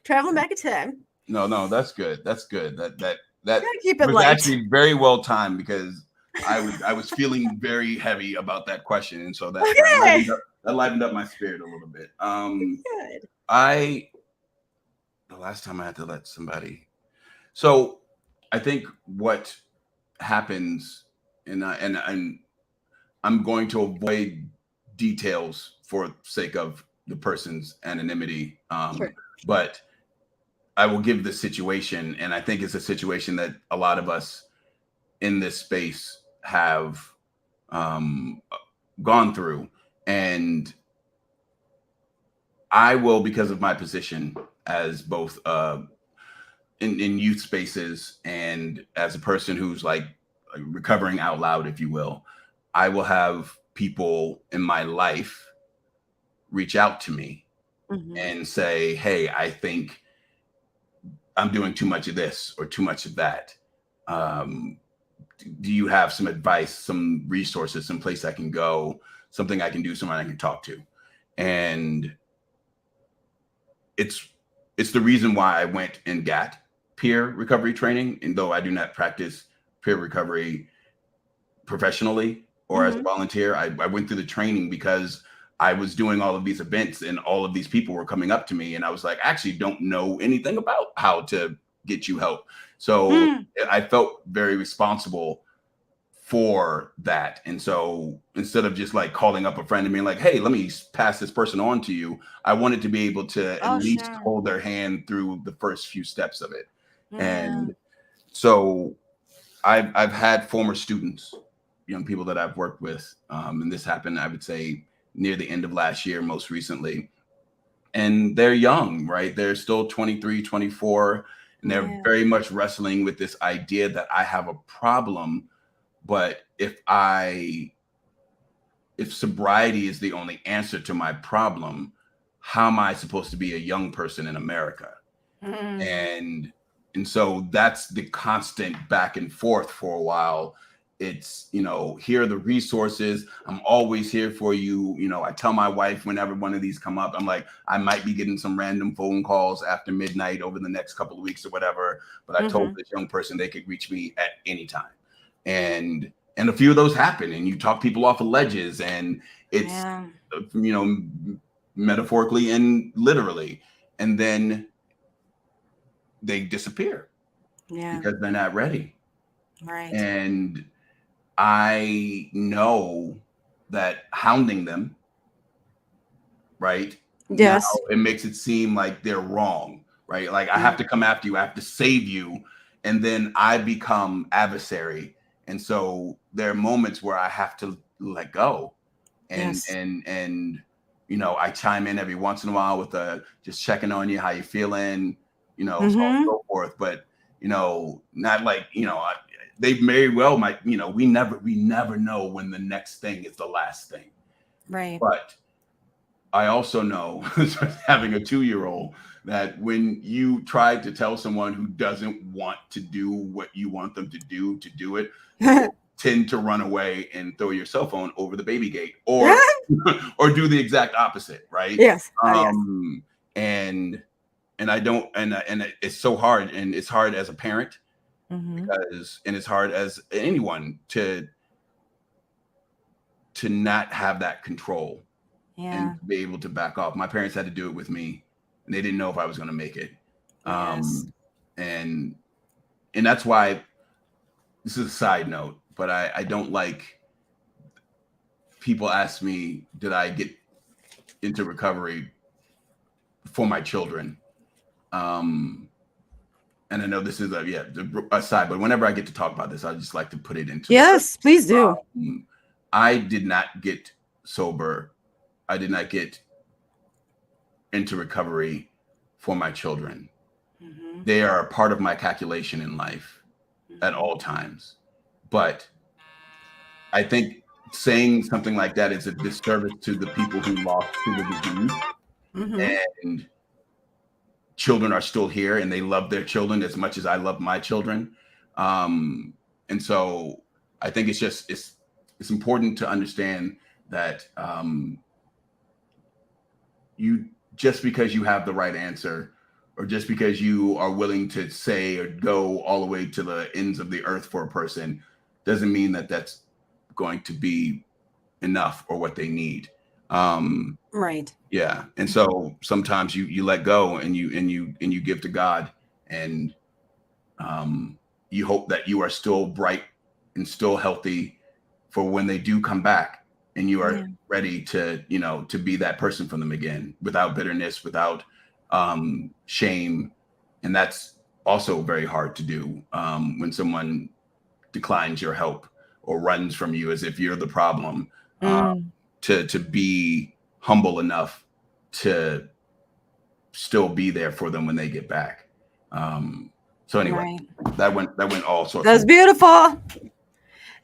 Traveling back in time. No, that's good. That's good. That Gotta keep it was light. actually very well timed because I was feeling very heavy about that question, and so Okay. that livened up my spirit a little bit. Good. The last time I had to let somebody. So I think what happens, and I'm going to avoid details for sake of the person's anonymity. Sure. But I will give the situation, and I think it's a situation that a lot of us in this space have gone through. And I will, because of my position as both in youth spaces and as a person who's like recovering out loud, if you will, I will have people in my life reach out to me and say, hey, I think I'm doing too much of this or too much of that. Do you have some advice, some resources, some place I can go, something I can do, someone I can talk to? And it's the reason why I went and got peer recovery training. And though I do not practice peer recovery professionally or as a volunteer, I went through the training because I was doing all of these events and all of these people were coming up to me. And I was like, I actually don't know anything about how to get you help. So I felt very responsible for that. And so instead of just like calling up a friend and being like, hey, let me pass this person on to you, I wanted to be able to at least hold their hand through the first few steps of it. And so I've had former students, young people that I've worked with, and this happened, I would say, near the end of last year, most recently. And they're young, right? They're still 23, 24, and they're very much wrestling with this idea that I have a problem. But if sobriety is the only answer to my problem, how am I supposed to be a young person in America? And so that's the constant back and forth for a while. It's, here are the resources. I'm always here for you. I tell my wife whenever one of these come up, I'm like, I might be getting some random phone calls after midnight over the next couple of weeks or whatever. But I told this young person they could reach me at any time. And a few of those happen, and you talk people off of ledges, and it's, metaphorically and literally. And then they disappear because they're not ready. Right. And I know that hounding them, right? Yes. Now it makes it seem like they're wrong, right? Like I have to come after you, I have to save you. And then I become adversary. And so there are moments where I have to let go. And I chime in every once in a while with just checking on you, how you feeling, so on and so forth. But, not like, they very well might, we never know when the next thing is the last thing. Right. But I also know, having a 2-year-old, that when you try to tell someone who doesn't want to do what you want them to do it, tend to run away and throw your cell phone over the baby gate or do the exact opposite, right? Yes. And I don't, and it's so hard, and it's hard as a parent because, and it's hard as anyone to not have that control and be able to back off. My parents had to do it with me, and they didn't know if I was going to make it. And that's why, this is a side note, but I don't like people ask me, did I get into recovery for my children? And I know this is a side, but whenever I get to talk about this, I just like to put it into. Yes, please do. I did not get sober. I did not get into recovery for my children. They are a part of my calculation in life at all times. But I think saying something like that is a disservice to the people who lost to the disease. And children are still here, and they love their children as much as I love my children. And so I think it's it's important to understand that you, just because you have the right answer, or just because you are willing to say or go all the way to the ends of the earth for a person, doesn't mean that that's going to be enough or what they need. Right. Yeah, and so sometimes you let go, and you give to God, and you hope that you are still bright and still healthy for when they do come back, and you are Yeah. ready to, to be that person for them again, without bitterness, without shame. And that's also very hard to do, when someone declines your help or runs from you as if you're the problem. Mm, To be humble enough to still be there for them when they get back. So anyway, right. that went all sorts That was of. beautiful.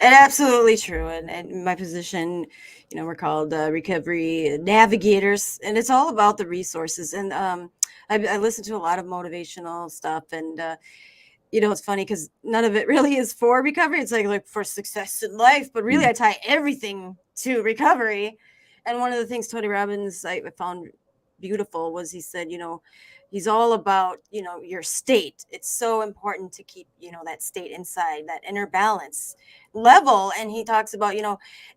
And absolutely true. And in my position, we're called recovery navigators, and it's all about the resources. And I listen to a lot of motivational stuff, and it's funny because none of it really is for recovery. It's like for success in life, but really I tie everything to recovery. And one of the things Tony Robbins I found beautiful was he said, he's all about, your state. It's so important to keep, that state inside, that inner balance level. And he talks about,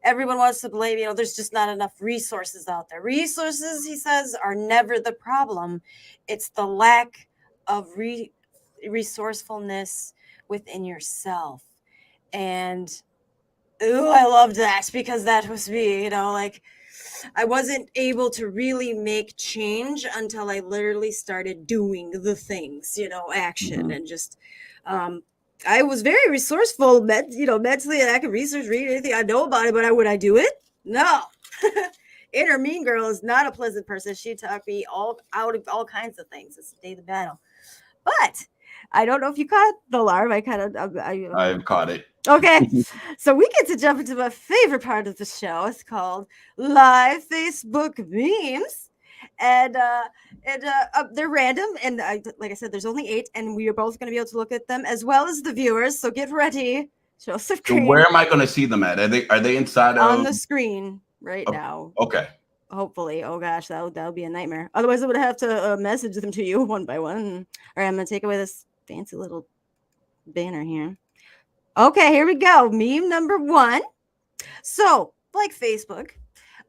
everyone wants to believe, there's just not enough resources out there. Resources, he says, are never the problem. It's the lack of resourcefulness within yourself. And ooh, I loved that because that was me, like I wasn't able to really make change until I literally started doing the things, action, and just I was very resourceful, mentally, and I could research, read anything I know about it, but would I do it? No. Inner mean girl is not a pleasant person. She taught me all out of all kinds of things. It's the day of the battle. But I don't know if you caught the alarm. I kind of, I've caught it. okay. So we get to jump into my favorite part of the show. It's called live Facebook memes. And they're random. And like I said, there's only 8, and we are both going to be able to look at them as well as the viewers. So get ready. Joseph So Green where am I going to see them at? Are they inside on of? the screen right now. Okay. Hopefully. Oh gosh, that would be a nightmare. Otherwise, I would have to message them to you one by one. All right, I'm gonna take away this fancy little banner here. Okay, here we go. Meme number 1. So, like Facebook,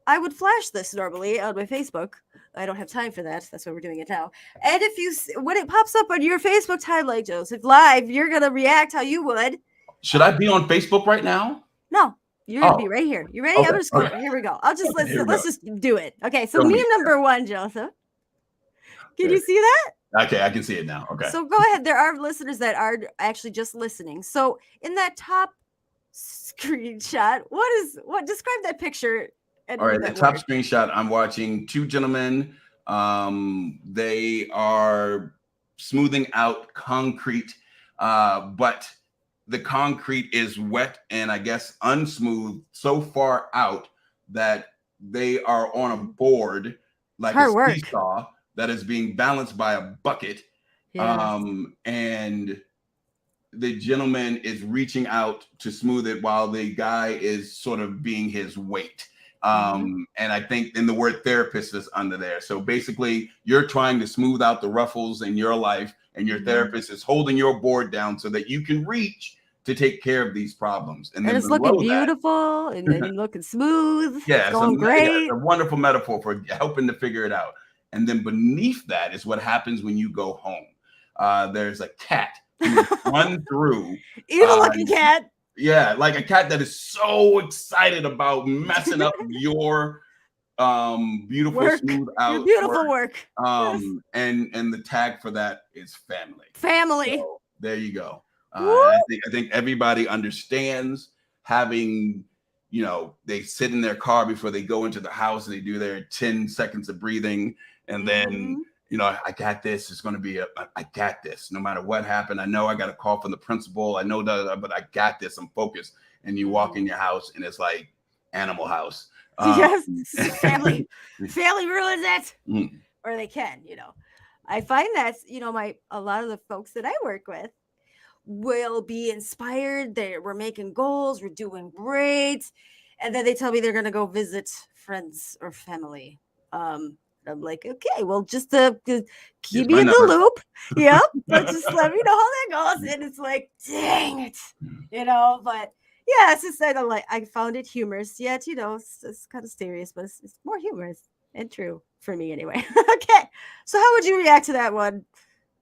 I would flash this normally on my Facebook. I don't have time for that. That's why we're doing it now. And if you when it pops up on your Facebook timeline, Joseph, live, you're gonna react how you would. Should I be on Facebook right now? No. You're gonna be right here. You ready? Okay, I'm just going. okay. Here we go. I'll just Okay, here we let's go. just do it. Okay. So Show meme me. number 1, Joseph. Can Okay. you see that? Okay, I can see it now. Okay. So go ahead. There are listeners that are actually just listening. So in that top screenshot, what describe that picture and All right, the that top word. screenshot, I'm watching 2 gentlemen. They are smoothing out concrete, but the concrete is wet and I guess unsmooth so far out that they are on a board like Hard a work. seesaw that is being balanced by a bucket. Yeah. And the gentleman is reaching out to smooth it while the guy is sort of being his weight. And I think then the word therapist is under there. So basically you're trying to smooth out the ruffles in your life, and your therapist is holding your board down so that you can reach to take care of these problems. And then it's below looking that, beautiful and then looking smooth. yeah, It's going great. it's a wonderful metaphor for helping to figure it out. And then beneath that is what happens when you go home. There's a cat who run through. Evil-looking cat. Yeah, like a cat that is so excited about messing up your beautiful Work. smooth out Your beautiful work. Yes. And the tag for that is family. So there you go. I think everybody understands having, they sit in their car before they go into the house and they do their 10 seconds of breathing, and then I got this. It's going to be I got this. No matter what happened, I know I got a call from the principal. I know that, but I got this. I'm focused. And you walk in your house and it's like Animal House. Yes, family ruins it, or they can. I find that a lot of the folks that I work with will be inspired. We're making goals, we're doing great. And then they tell me they're going to go visit friends or family. I'm like, okay, well, just Here's keep me my in the number. loop. Yep. But just let me know how that goes. And it's like, dang it, but yeah, it's just, I found it humorous, yet, it's kind of serious, but it's more humorous and true for me anyway. Okay. So how would you react to that one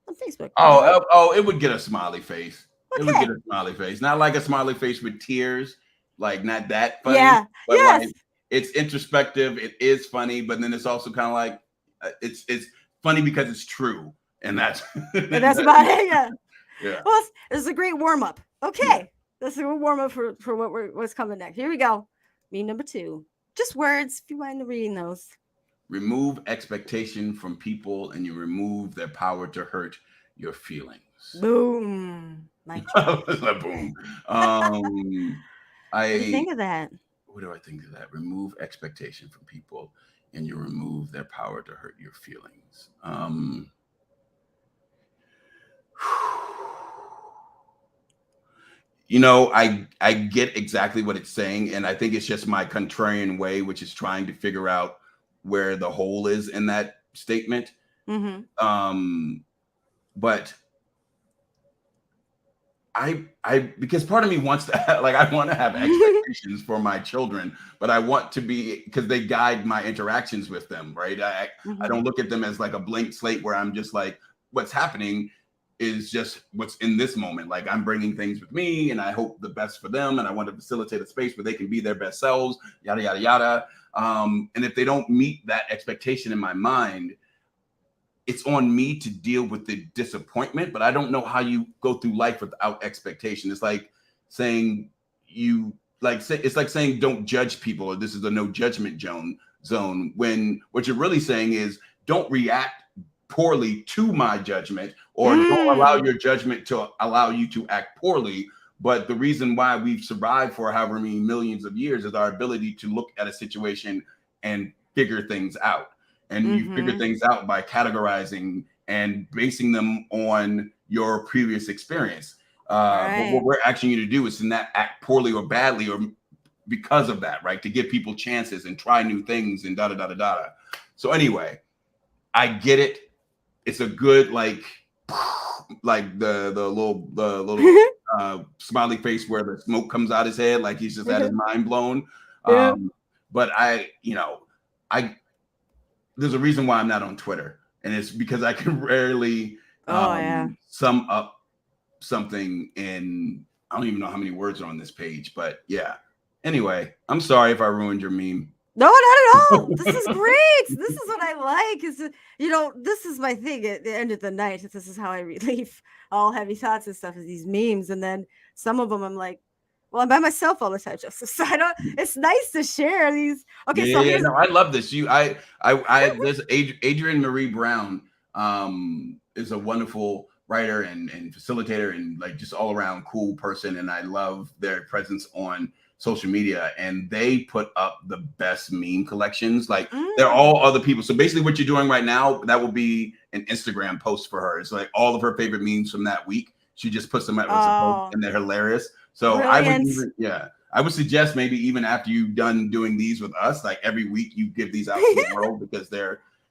on Facebook? Would you like? It would get a smiley face. It would get Okay. a smiley face. Not like a smiley face with tears, like not that funny, Yeah. but Yes. like it's introspective. It is funny, but then it's also kind of like it's funny because it's true, and that's And that's about it. Yeah. yeah. Well, it's a great warm up. Okay. Yeah. That's a good warm up for what's coming next. Here we go. Meme number 2. Just words if you mind reading those. Remove expectation from people, and you remove their power to hurt your feelings. Boom. Mic drop. Boom. What do you I think of that? what do I think of that? Remove expectation from people, and you remove their power to hurt your feelings. I get exactly what it's saying, and I think it's just my contrarian way, which is trying to figure out where the hole is in that statement. Mm-hmm. But I because part of me wants to I want to have expectations for my children, but I want to be, because they guide my interactions with them, right? I Mm-hmm. don't look at them as like a blank slate where I'm just like, what's happening is just what's in this moment. Like, I'm bringing things with me, and I hope the best for them, and I want to facilitate a space where they can be their best selves, yada yada yada. And if they don't meet that expectation in my mind, it's on me to deal with the disappointment, but I don't know how you go through life without expectation. It's like saying it's like saying don't judge people, or this is a no judgment zone, when what you're really saying is don't react poorly to my judgment, or don't allow your judgment to allow you to act poorly. But the reason why we've survived for however many millions of years is our ability to look at a situation and figure things out. And you figure things out by categorizing and basing them on your previous experience. But what we're asking you to do is to not act poorly or badly or because of that, right? To give people chances and try new things and da da da da da. So anyway, I get it. It's a good like the little smiley face where the smoke comes out his head, like he's just had his mind blown. But there's a reason why I'm not on Twitter, and it's because I can rarely sum up something in, I don't even know how many words are on this page, but yeah. Anyway, I'm sorry if I ruined your meme. No, not at all. This is great. This is what I like. This is my thing at the end of the night. This is how I relieve all heavy thoughts and stuff, is these memes. And then some of them I'm like, well, I'm by myself all the time, Joseph. So it's nice to share these. Okay, so here's. No, I love this. There's Adrienne Marie Brown is a wonderful writer and facilitator and like just all around cool person. And I love their presence on social media, and they put up the best meme collections. Like they're all other people. So basically what you're doing right now, that will be an Instagram post for her. It's like all of her favorite memes from that week. She just puts them out as a post, and they're hilarious. So brilliant. I would suggest maybe even after you've done doing these with us, like every week you give these out to the world, because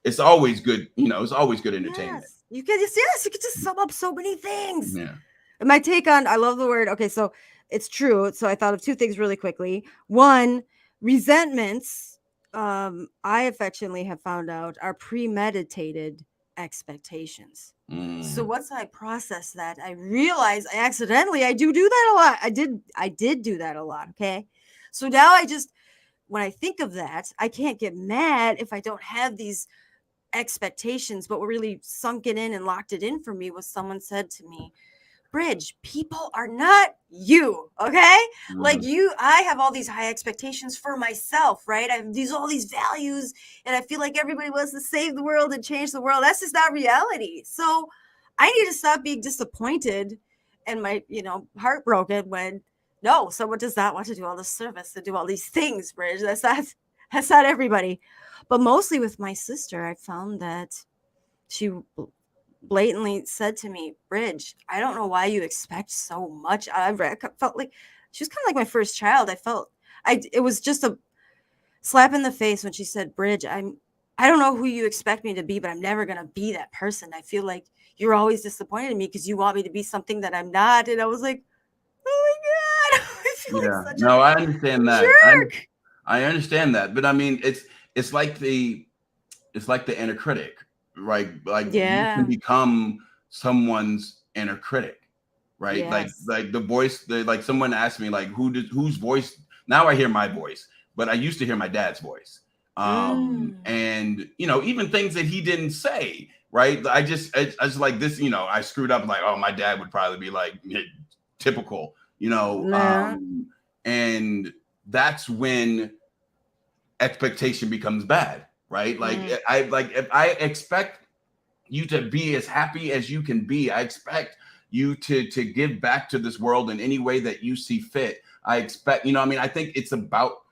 it's always good. It's always good entertainment. You can just sum up so many things. Yeah. And my take on, I love the word. Okay, so it's true. So I thought of 2 things really quickly. One, resentments, I affectionately have found out, are premeditated expectations. So once I process that, I realize I do that a lot. I did do that a lot. Okay. So now when I think of that, I can't get mad if I don't have these expectations. But what really sunk it in and locked it in for me was someone said to me, Bridge, people are not you, okay? Like I have all these high expectations for myself, right? I have all these values, and I feel like everybody wants to save the world and change the world. That's just not reality. So I need to stop being disappointed and my, heartbroken when someone does not want to do all this service and do all these things, Bridge. That's not everybody. But mostly with my sister, I found that she blatantly said to me, Bridge, I don't know why you expect so much. I felt like she was kind of like my first child. It was just a slap in the face when she said, Bridge, I don't know who you expect me to be, but I'm never going to be that person. I feel like you're always disappointed in me because you want me to be something that I'm not. And I was like, oh my God, I feel like Yeah, such a no, I understand that. jerk. I understand that, but I mean, it's like the inner critic, right? Like you can Yeah. become someone's inner critic, right? Yes. Like the voice, like someone asked me, like whose voice? Now I hear my voice, but I used to hear my dad's voice. Mm. And even things that he didn't say, right? I just like this, I screwed up, like, oh, my dad would probably be like, yeah, typical, Yeah. and that's when expectation becomes bad, right? Like Mm. if I expect you to be as happy as you can be, I expect you to give back to this world in any way that you see fit. I expect, I think it's about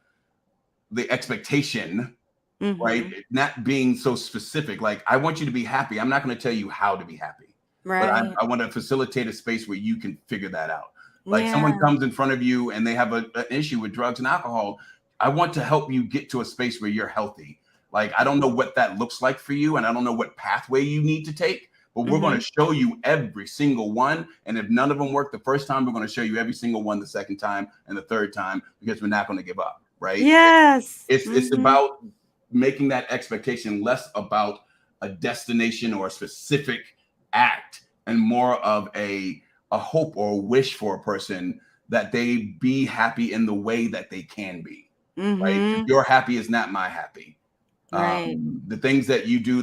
the expectation, right? Mm-hmm. Not being so specific. Like, I want you to be happy. I'm not going to tell you how to be happy, but Right. I want to facilitate a space where you can figure that out. Like, someone Yeah. comes in front of you and they have an issue with drugs and alcohol. I want to help you get to a space where you're healthy. Like, I don't know what that looks like for you, and I don't know what pathway you need to take, but we're going Mm-hmm. to show you every single one. And if none of them work the first time, we're going to show you every single one the second time and the third time, because we're not going to give up, right? Yes. It's Mm-hmm. about making that expectation less about a destination or a specific act, and more of a hope or a wish for a person that they be happy in the way that they can be, right? Mm-hmm. Your happy is not my happy. Right. The things that you do,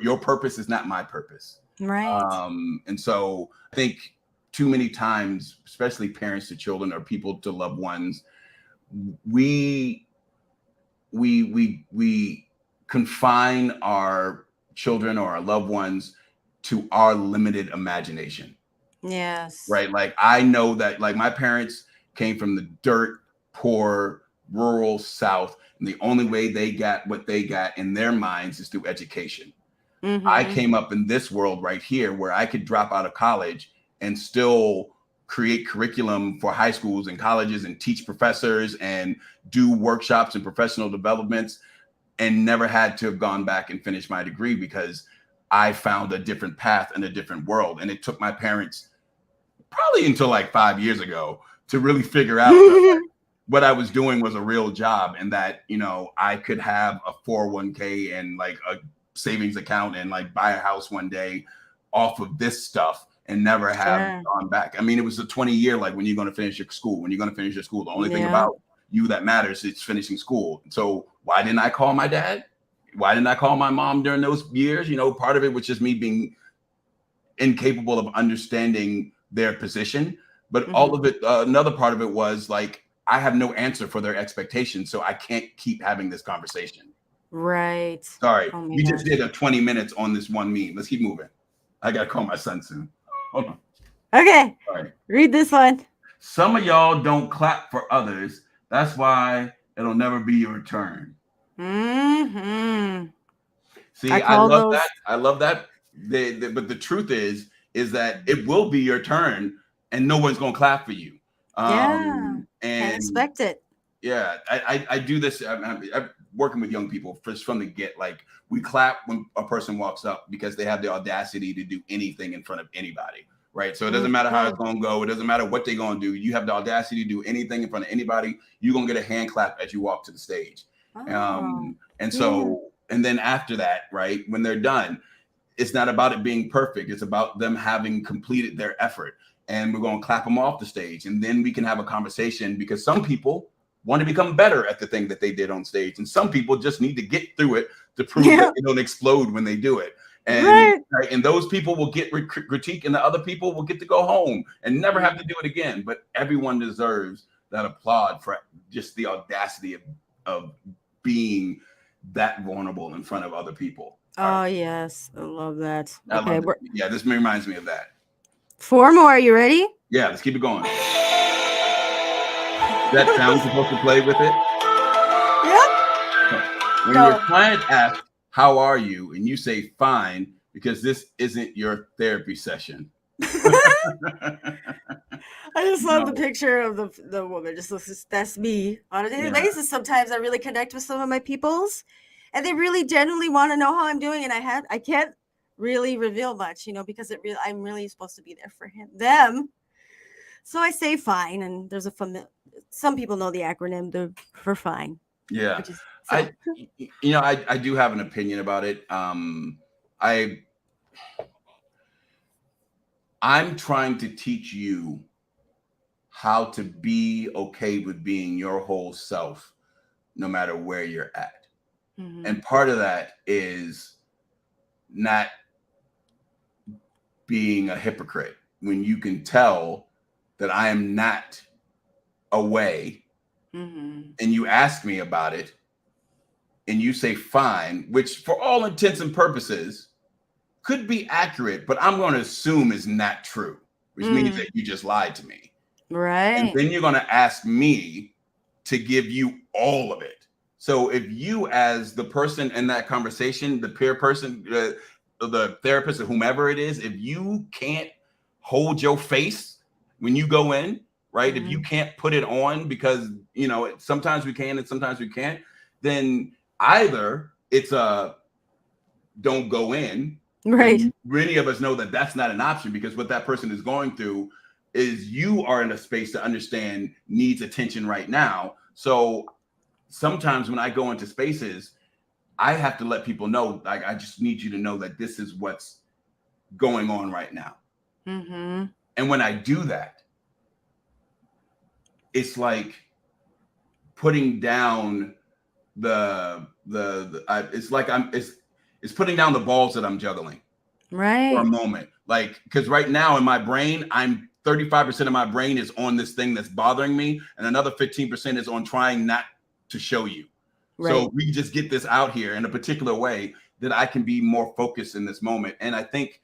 your purpose is not my purpose. Right. And so I think too many times, especially parents to children or people to loved ones, we confine our children or our loved ones to our limited imagination, Yes. right? Like, I know that, like, my parents came from the dirt poor rural South, and the only way they got what they got in their minds is through education. I Mm-hmm. came up in this world right here where I could drop out of college and still create curriculum for high schools and colleges and teach professors and do workshops and professional developments, and never had to have gone back and finished my degree because I found a different path in a different world. And it took my parents probably until like 5 years ago to really figure out that what I was doing was a real job, and that, I could have a 401k and like a savings account and like buy a house one day off of this stuff and never have Sure. gone back. I mean, it was a 20-year, like, when you're going to finish your school, the only thing Yeah. about you that matters is finishing school. So why didn't I call my dad? Why didn't I call my mom during those years? Part of it was just me being incapable of understanding their position, but all Mm-hmm. of it, another part of it was like, I have no answer for their expectations, so I can't keep having this conversation. Right. Sorry, Oh my we just gosh. did a 20 minutes on this one meme. Let's keep moving. I gotta call my son soon. Hold on. Okay. All right. Read this one. Some of y'all don't clap for others. That's why it'll never be your turn. Mm-hmm. See, I I call love those. that. I love that. But the truth is that it will be your turn, and no one's gonna clap for you. Yeah. Can't And expect it. yeah, I do this. I'm working with young people just from the get. Like, we clap when a person walks up because they have the audacity to do anything in front of anybody, right? So it doesn't matter how Mm-hmm. it's gonna go. It doesn't matter what they're gonna do. You have the audacity to do anything in front of anybody. You're gonna get a hand clap as you walk to the stage. Oh. And Yeah. so, and then after that, right, when they're done, it's not about it being perfect. It's about them having completed their effort. And we're going to clap them off the stage. And then we can have a conversation, because some people want to become better at the thing that they did on stage. And some people just need to get through it to prove Yeah. that they don't explode when they do it. Right. And those people will get critique, and the other people will get to go home and never have to do it again. But everyone deserves that applaud for just the audacity of being that vulnerable in front of other people. Oh, yes. I love that. I Okay. love it. Yeah, this reminds me of that. 4 more. Are you ready? Yeah, let's keep it going. That sound supposed to play with it? Yep. When No. your client asks, "How are you?" and you say, "Fine," because this isn't your therapy session. I just love the No. picture of the woman. Just looks, that's me on a daily Yeah. basis. Sometimes I really connect with some of my peoples, and they really genuinely want to know how I'm doing. And I can't really reveal much, because I'm really supposed to be there for them. So I say fine, and there's some people know the acronym for fine. Yeah. Which is, so. I do have an opinion about it. I'm trying to teach you how to be okay with being your whole self, no matter where you're at. Mhm. And part of that is not being a hypocrite when you can tell that I am not away, Mhm. and you ask me about it and you say fine, which for all intents and purposes could be accurate, but I'm going to assume is not true, which means that you just lied to me. And Right. then you're going to ask me to give you all of it. So if you, as the person in that conversation, the peer person, the therapist or whomever it is, if you can't hold your face when you go in, right? If you can't put it on because, sometimes we can and sometimes we can't, then either it's a don't go in. Right. And many of us know that that's not an option, because what that person is going through is you are in a space to understand needs attention right now. So sometimes when I go into spaces, I have to let people know, like, I just need you to know that this is what's going on right now. Mm-hmm. And when I do that, it's like putting down it's putting down the balls that I'm juggling for Right. a moment. Like, because right now in my brain, I'm 35% of my brain is on this thing that's bothering me, and another 15% is on trying not to show you. Right. So we can just get this out here in a particular way that I can be more focused in this moment. And I think,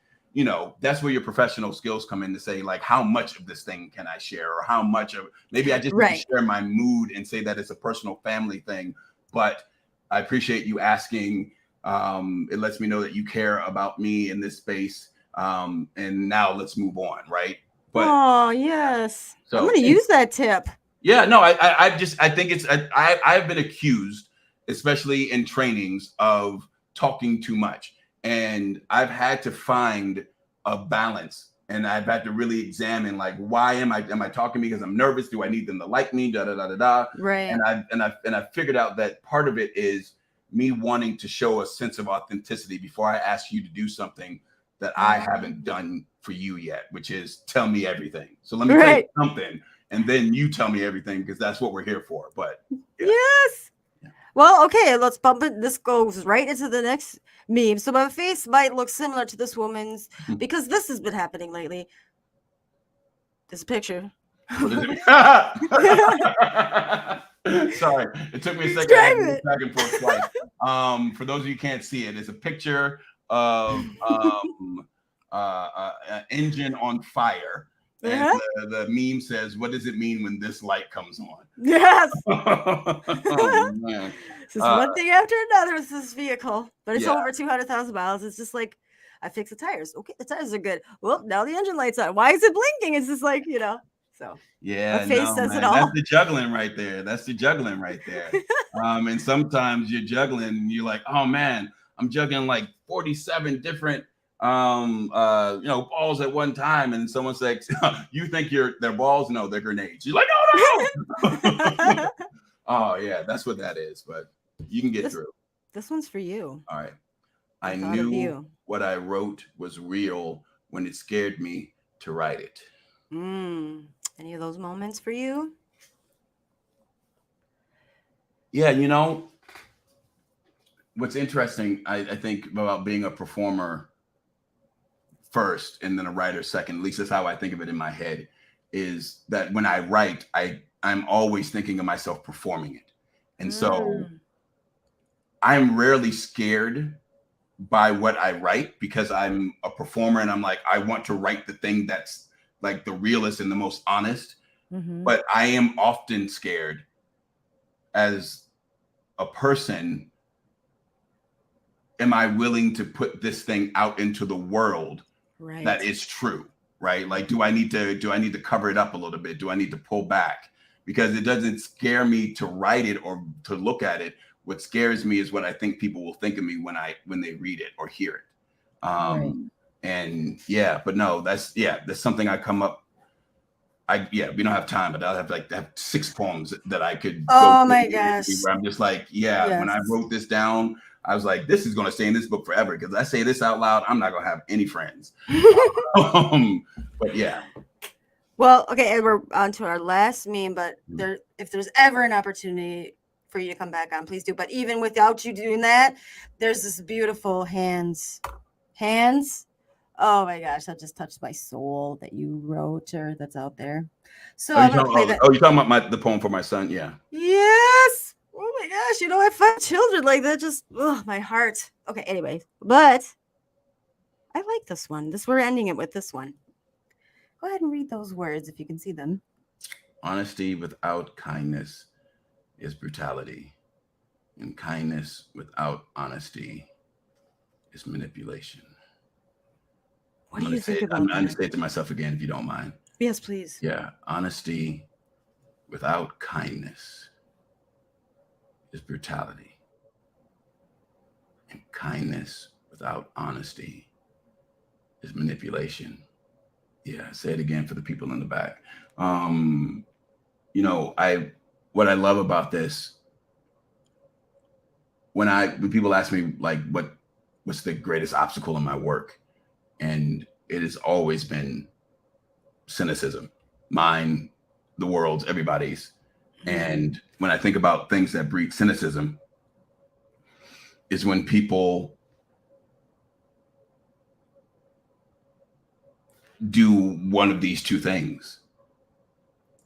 that's where your professional skills come in to say, like, how much of this thing can I share, or how much of, maybe I just need to share my mood and say that it's a personal family thing. But I appreciate you asking. It lets me know that you care about me in this space. And now let's move on, right? But oh yes, so I'm going to use that tip. Yeah, no, I think it's I've been accused, especially in trainings, of talking too much, and I've had to find a balance, and I've had to really examine, like, why am I talking because I'm nervous? Do I need them to like me? Da da da da da. Right. And I figured out that part of it is me wanting to show a sense of authenticity before I ask you to do something that I haven't done for you yet, which is tell me everything. So let me tell you something, and then you tell me everything, because that's what we're here for. But yeah. Yes. Yeah. Well, okay, let's bump it. This goes right into the next meme. So my face might look similar to this woman's because this has been happening lately. This picture. What is it? Sorry, it took me a second. I had to look back and forth twice. For those of you who can't see it, it's a picture of an engine on fire. And the meme says, "What does it mean when this light comes on?" Yes. Oh, man. It's just one thing after another with this vehicle, but it's over 200,000 miles. It's just like, I fixed the tires. Okay, the tires are good. Well, now the engine light's on. Why is it blinking? It's just like, so. Yeah, my face says it all. That's the juggling right there. And sometimes you're juggling and you're like, oh man, I'm juggling like 47 different balls at one time, and someone says, you think they're balls? No, they're grenades. You're like, oh no. Oh yeah, that's what that is, but you can get through. This one's for you. All right. I knew what I wrote was real when it scared me to write it. Any of those moments for you? Yeah, what's interesting, I think, about being a performer first and then a writer second, at least that's how I think of it in my head, is that when I write, I'm always thinking of myself performing it. And so I'm rarely scared by what I write, because I'm a performer and I'm like, I want to write the thing that's like the realest and the most honest. But I am often scared as a person am I willing to put this thing out into the world Right. that is true, right? Like, do I need to cover it up a little bit? Do I need to pull back? Because it doesn't scare me to write it or to look at it. What scares me is what I think people will think of me when they read it or hear it. Right. And yeah, but no, that's something I come up. We don't have time, but I'll have 6 poems that I could go Oh through my gosh. where I'm just like, when I Yes. wrote this down, I was like, this is going to stay in this book forever. Because I say this out loud, I'm not going to have any friends. But yeah. Well, okay, and we're on to our last meme, but if there's ever an opportunity for you to come back on, please do. But even without you doing that, there's this beautiful hands. Oh my gosh, that just touched my soul that you wrote or that's out there. So I'm gonna play that. Oh, you're talking about the poem for my son? Yeah. Yes. Oh my gosh, I have 5 children. Like that just my heart. Okay, anyway, but I like this one. We're ending it with this one. Go ahead and read those words if you can see them. Honesty without kindness is brutality, and kindness without honesty is manipulation. What do you think about that? I'm going to say it to myself again, if you don't mind. Yes, please. Yeah, honesty without kindness is brutality, and kindness without honesty is manipulation. Yeah, say it again for the people in the back. What I love about this, when people ask me like what's the greatest obstacle in my work, and it has always been cynicism, mine, the world's, everybody's. And when I think about things that breed cynicism, is when people do one of these two things,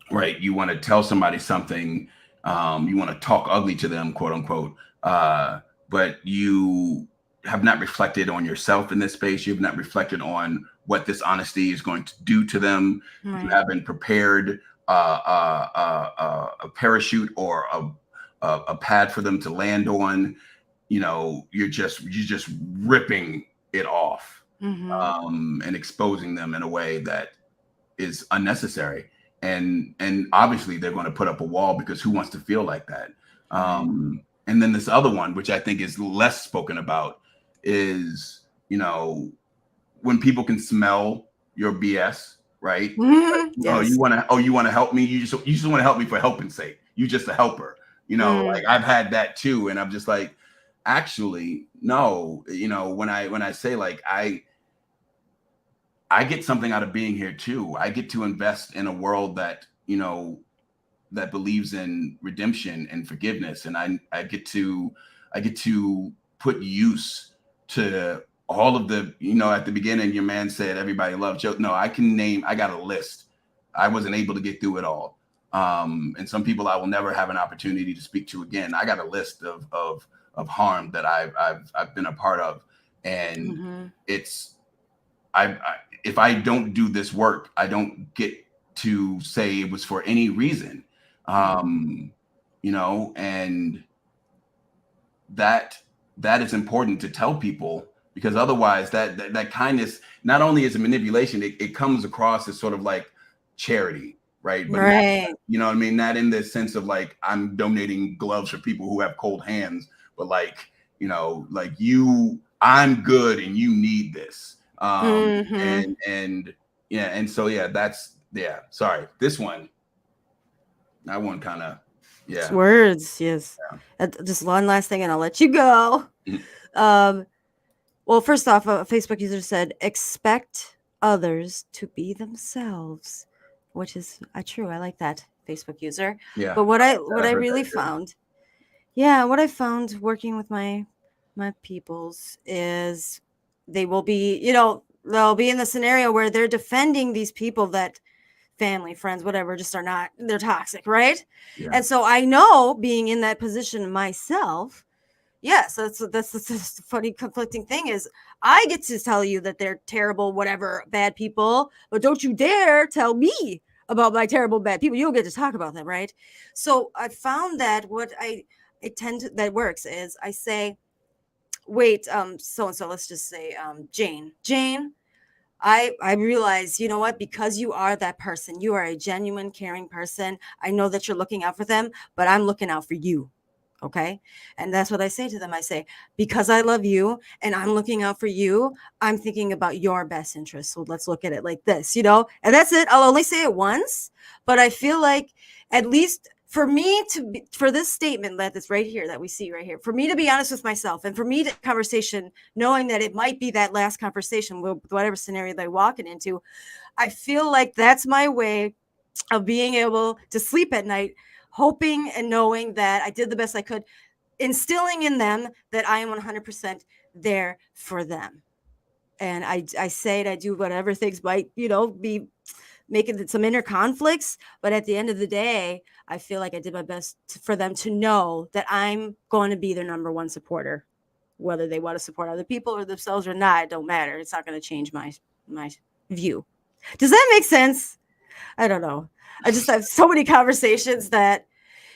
right? You want to tell somebody something, you want to talk ugly to them, quote unquote, but you have not reflected on yourself in this space. You've not reflected on what this honesty is going to do to them. Right. You haven't prepared a parachute or a pad for them to land on. You're just ripping it off, and exposing them in a way that is unnecessary. And obviously they're going to put up a wall, because who wants to feel like that? And then this other one, which I think is less spoken about, is, when people can smell your BS, right? Yes. Oh, you want to help me? You just want to help me for helping's sake. You just a helper, like I've had that too. And I'm just like, actually, no, when I say like, I get something out of being here too. I get to invest in a world that, that believes in redemption and forgiveness. And I get to put use to all of the, at the beginning, your man said, everybody loves Joe. No, I got a list. I wasn't able to get through it all. And some people I will never have an opportunity to speak to again. I got a list of harm that I've been a part of. And it's, if I don't do this work, I don't get to say it was for any reason. And that is important to tell people, because otherwise that kindness, not only is a manipulation, it comes across as sort of like charity, right? But right. Not, not in the sense of like, I'm donating gloves for people who have cold hands, but like, like I'm good and you need this. And sorry, this one, that one kind of, it's words. Yes. Yeah. Just one last thing and I'll let you go. Well, first off, a Facebook user said, expect others to be themselves, which is true. I like that, Facebook user. Yeah. But what I really found, what I found working with my peoples is they will be, they'll be in the scenario where they're defending these people that family, friends, whatever, just are not, they're toxic, right? Yeah. And so I know, being in that position myself, yes, that's the funny conflicting thing is I get to tell you that they're terrible, whatever, bad people, but don't you dare tell me about my terrible, bad people. You don't get to talk about them, right? So I found that what I tend to, that works is I say, wait, so and so, let's just say Jane, I realize, you know what, because you are that person, you are a genuine caring person. I know that you're looking out for them, but I'm looking out for you. Okay. And that's what I say to them. I say, because I love you and I'm looking out for you, I'm thinking about your best interest. So let's look at it like this, and that's it. I'll only say it once, but I feel like, at least for me for this statement that's right here, that we see right here, for me to be honest with myself, and for me to conversation, knowing that it might be that last conversation with whatever scenario they're walking into, I feel like that's my way of being able to sleep at night, hoping and knowing that I did the best I could, instilling in them that I am 100% there for them. And I say it, I do whatever things might, be making some inner conflicts. But at the end of the day, I feel like I did my best for them to know that I'm going to be their number one supporter. Whether they want to support other people or themselves or not, it don't matter. It's not going to change my view. Does that make sense? I don't know. I just have so many conversations that,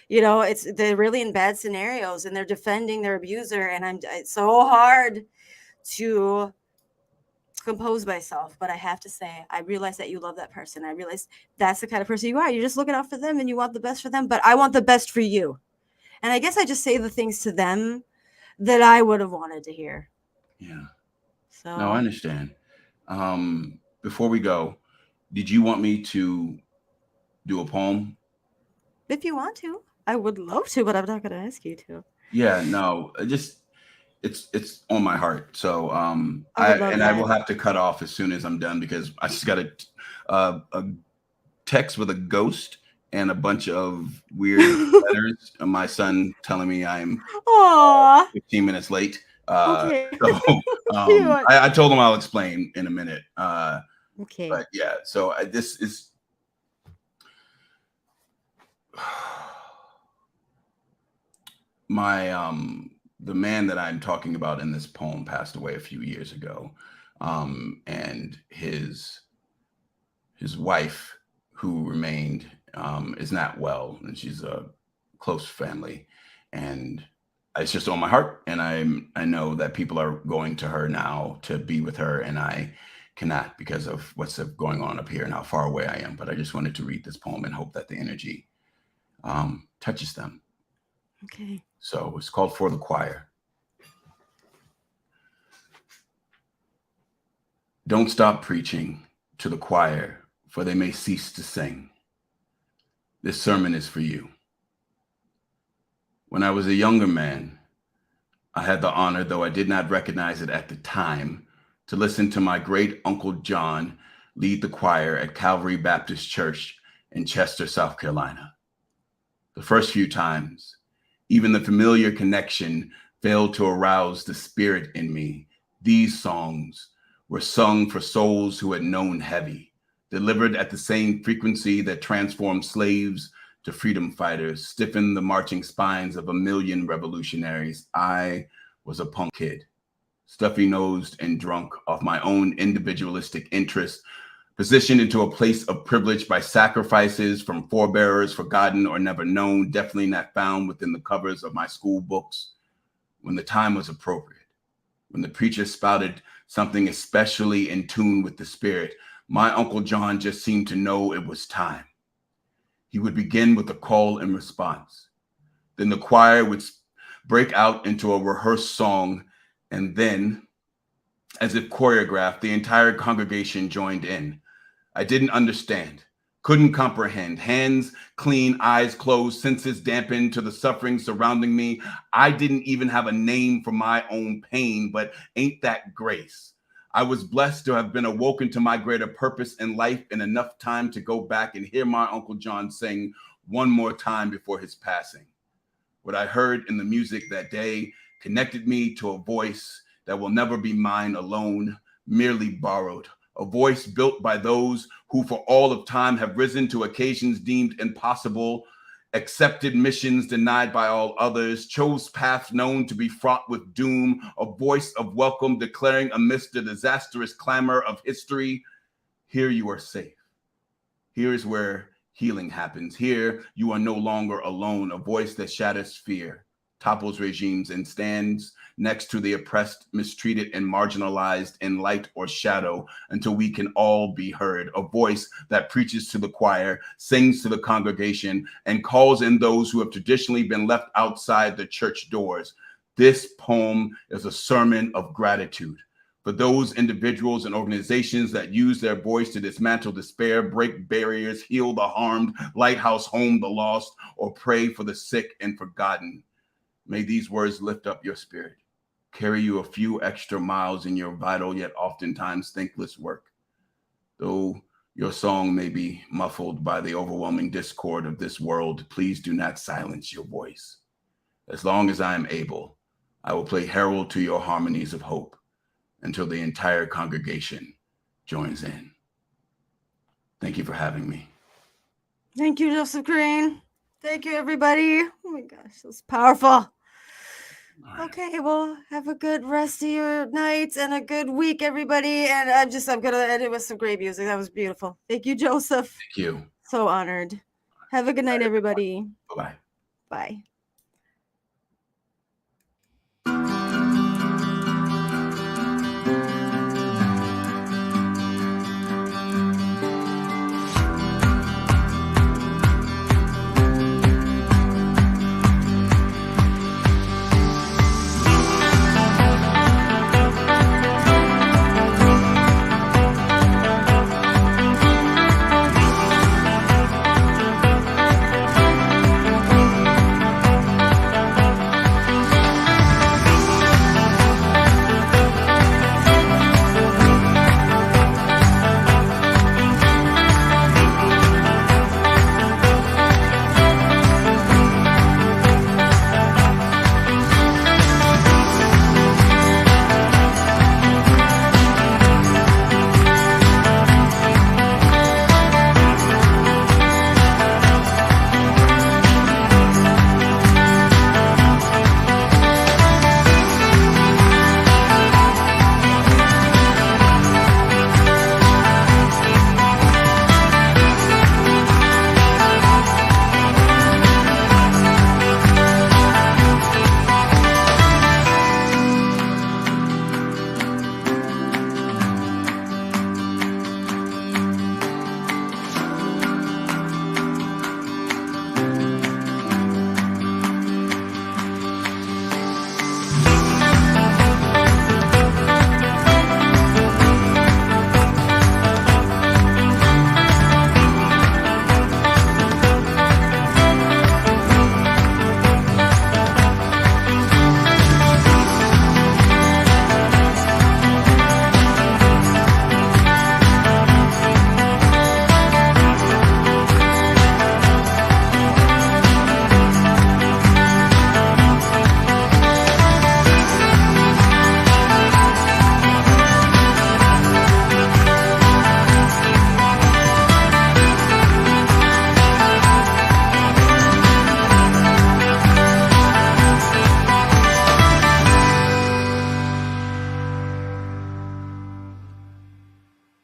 they're really in bad scenarios and they're defending their abuser. And it's so hard to compose myself, but I have to say, I realize that you love that person. I realize that's the kind of person you are. You're just looking out for them and you want the best for them, but I want the best for you. And I guess I just say the things to them that I would have wanted to hear. Yeah. So No, I understand. Before we go, did you want me to do a poem? if you want to, I would love to, but I'm not going to ask you to. Yeah, no, it's on my heart. So I would love I that. will have to cut off as soon as I'm done because I just got a text with a ghost and a bunch of weird letters. And my son telling me I'm Aw. 15 minutes late. Okay. So Cute. I told him I'll explain in a minute. Okay. But yeah, so this is my the man that I'm talking about in this poem passed away a few years ago, and his wife, who remained, is not well, and she's a close family, and it's just on my heart, and I know that people are going to her now to be with her, and I cannot because of what's going on up here and how far away I am. But I just wanted to read this poem and hope that the energy touches them. Okay. So it's called For the Choir. Don't stop preaching to the choir, for they may cease to sing. This sermon is for you. When I was a younger man, I had the honor, though I did not recognize it at the time, to listen to my great Uncle John lead the choir at Calvary Baptist Church in Chester, South Carolina. The first few times, even the familiar connection failed to arouse the spirit in me. These songs were sung for souls who had known heavy, delivered at the same frequency that transformed slaves to freedom fighters, stiffened the marching spines of a million revolutionaries. I was a punk kid, stuffy-nosed and drunk off my own individualistic interests, positioned into a place of privilege by sacrifices from forebearers forgotten or never known, definitely not found within the covers of my school books. When the time was appropriate, when the preacher spouted something especially in tune with the spirit, my Uncle John just seemed to know it was time. He would begin with a call and response. Then the choir would break out into a rehearsed song, and then, as if choreographed, the entire congregation joined in. I didn't understand, couldn't comprehend. Hands clean, eyes closed, senses dampened to the suffering surrounding me. I didn't even have a name for my own pain, but ain't that grace? I was blessed to have been awoken to my greater purpose in life in enough time to go back and hear my Uncle John sing one more time before his passing. What I heard in the music that day connected me to a voice that will never be mine alone, merely borrowed. A voice built by those who for all of time have risen to occasions deemed impossible, accepted missions denied by all others, chose paths known to be fraught with doom, a voice of welcome declaring amidst the disastrous clamor of history, here you are safe. Here is where healing happens. Here you are no longer alone, a voice that shatters fear, topples regimes and stands next to the oppressed, mistreated, and marginalized in light or shadow until we can all be heard. A voice that preaches to the choir, sings to the congregation, and calls in those who have traditionally been left outside the church doors. This poem is a sermon of gratitude for those individuals and organizations that use their voice to dismantle despair, break barriers, heal the harmed, lighthouse home the lost, or pray for the sick and forgotten. May these words lift up your spirit, carry you a few extra miles in your vital yet oftentimes thankless work. Though your song may be muffled by the overwhelming discord of this world, please do not silence your voice. As long as I am able, I will play herald to your harmonies of hope until the entire congregation joins in. Thank you for having me. Thank you, Joseph Green. Thank you, everybody. Oh my gosh, that's powerful. Right. Okay, well, have a good rest of your nights and a good week, everybody. And I'm gonna end it with some great music. That was beautiful. Thank you, Joseph. Thank you. So honored. Have a good night, everybody. Bye-bye. Bye.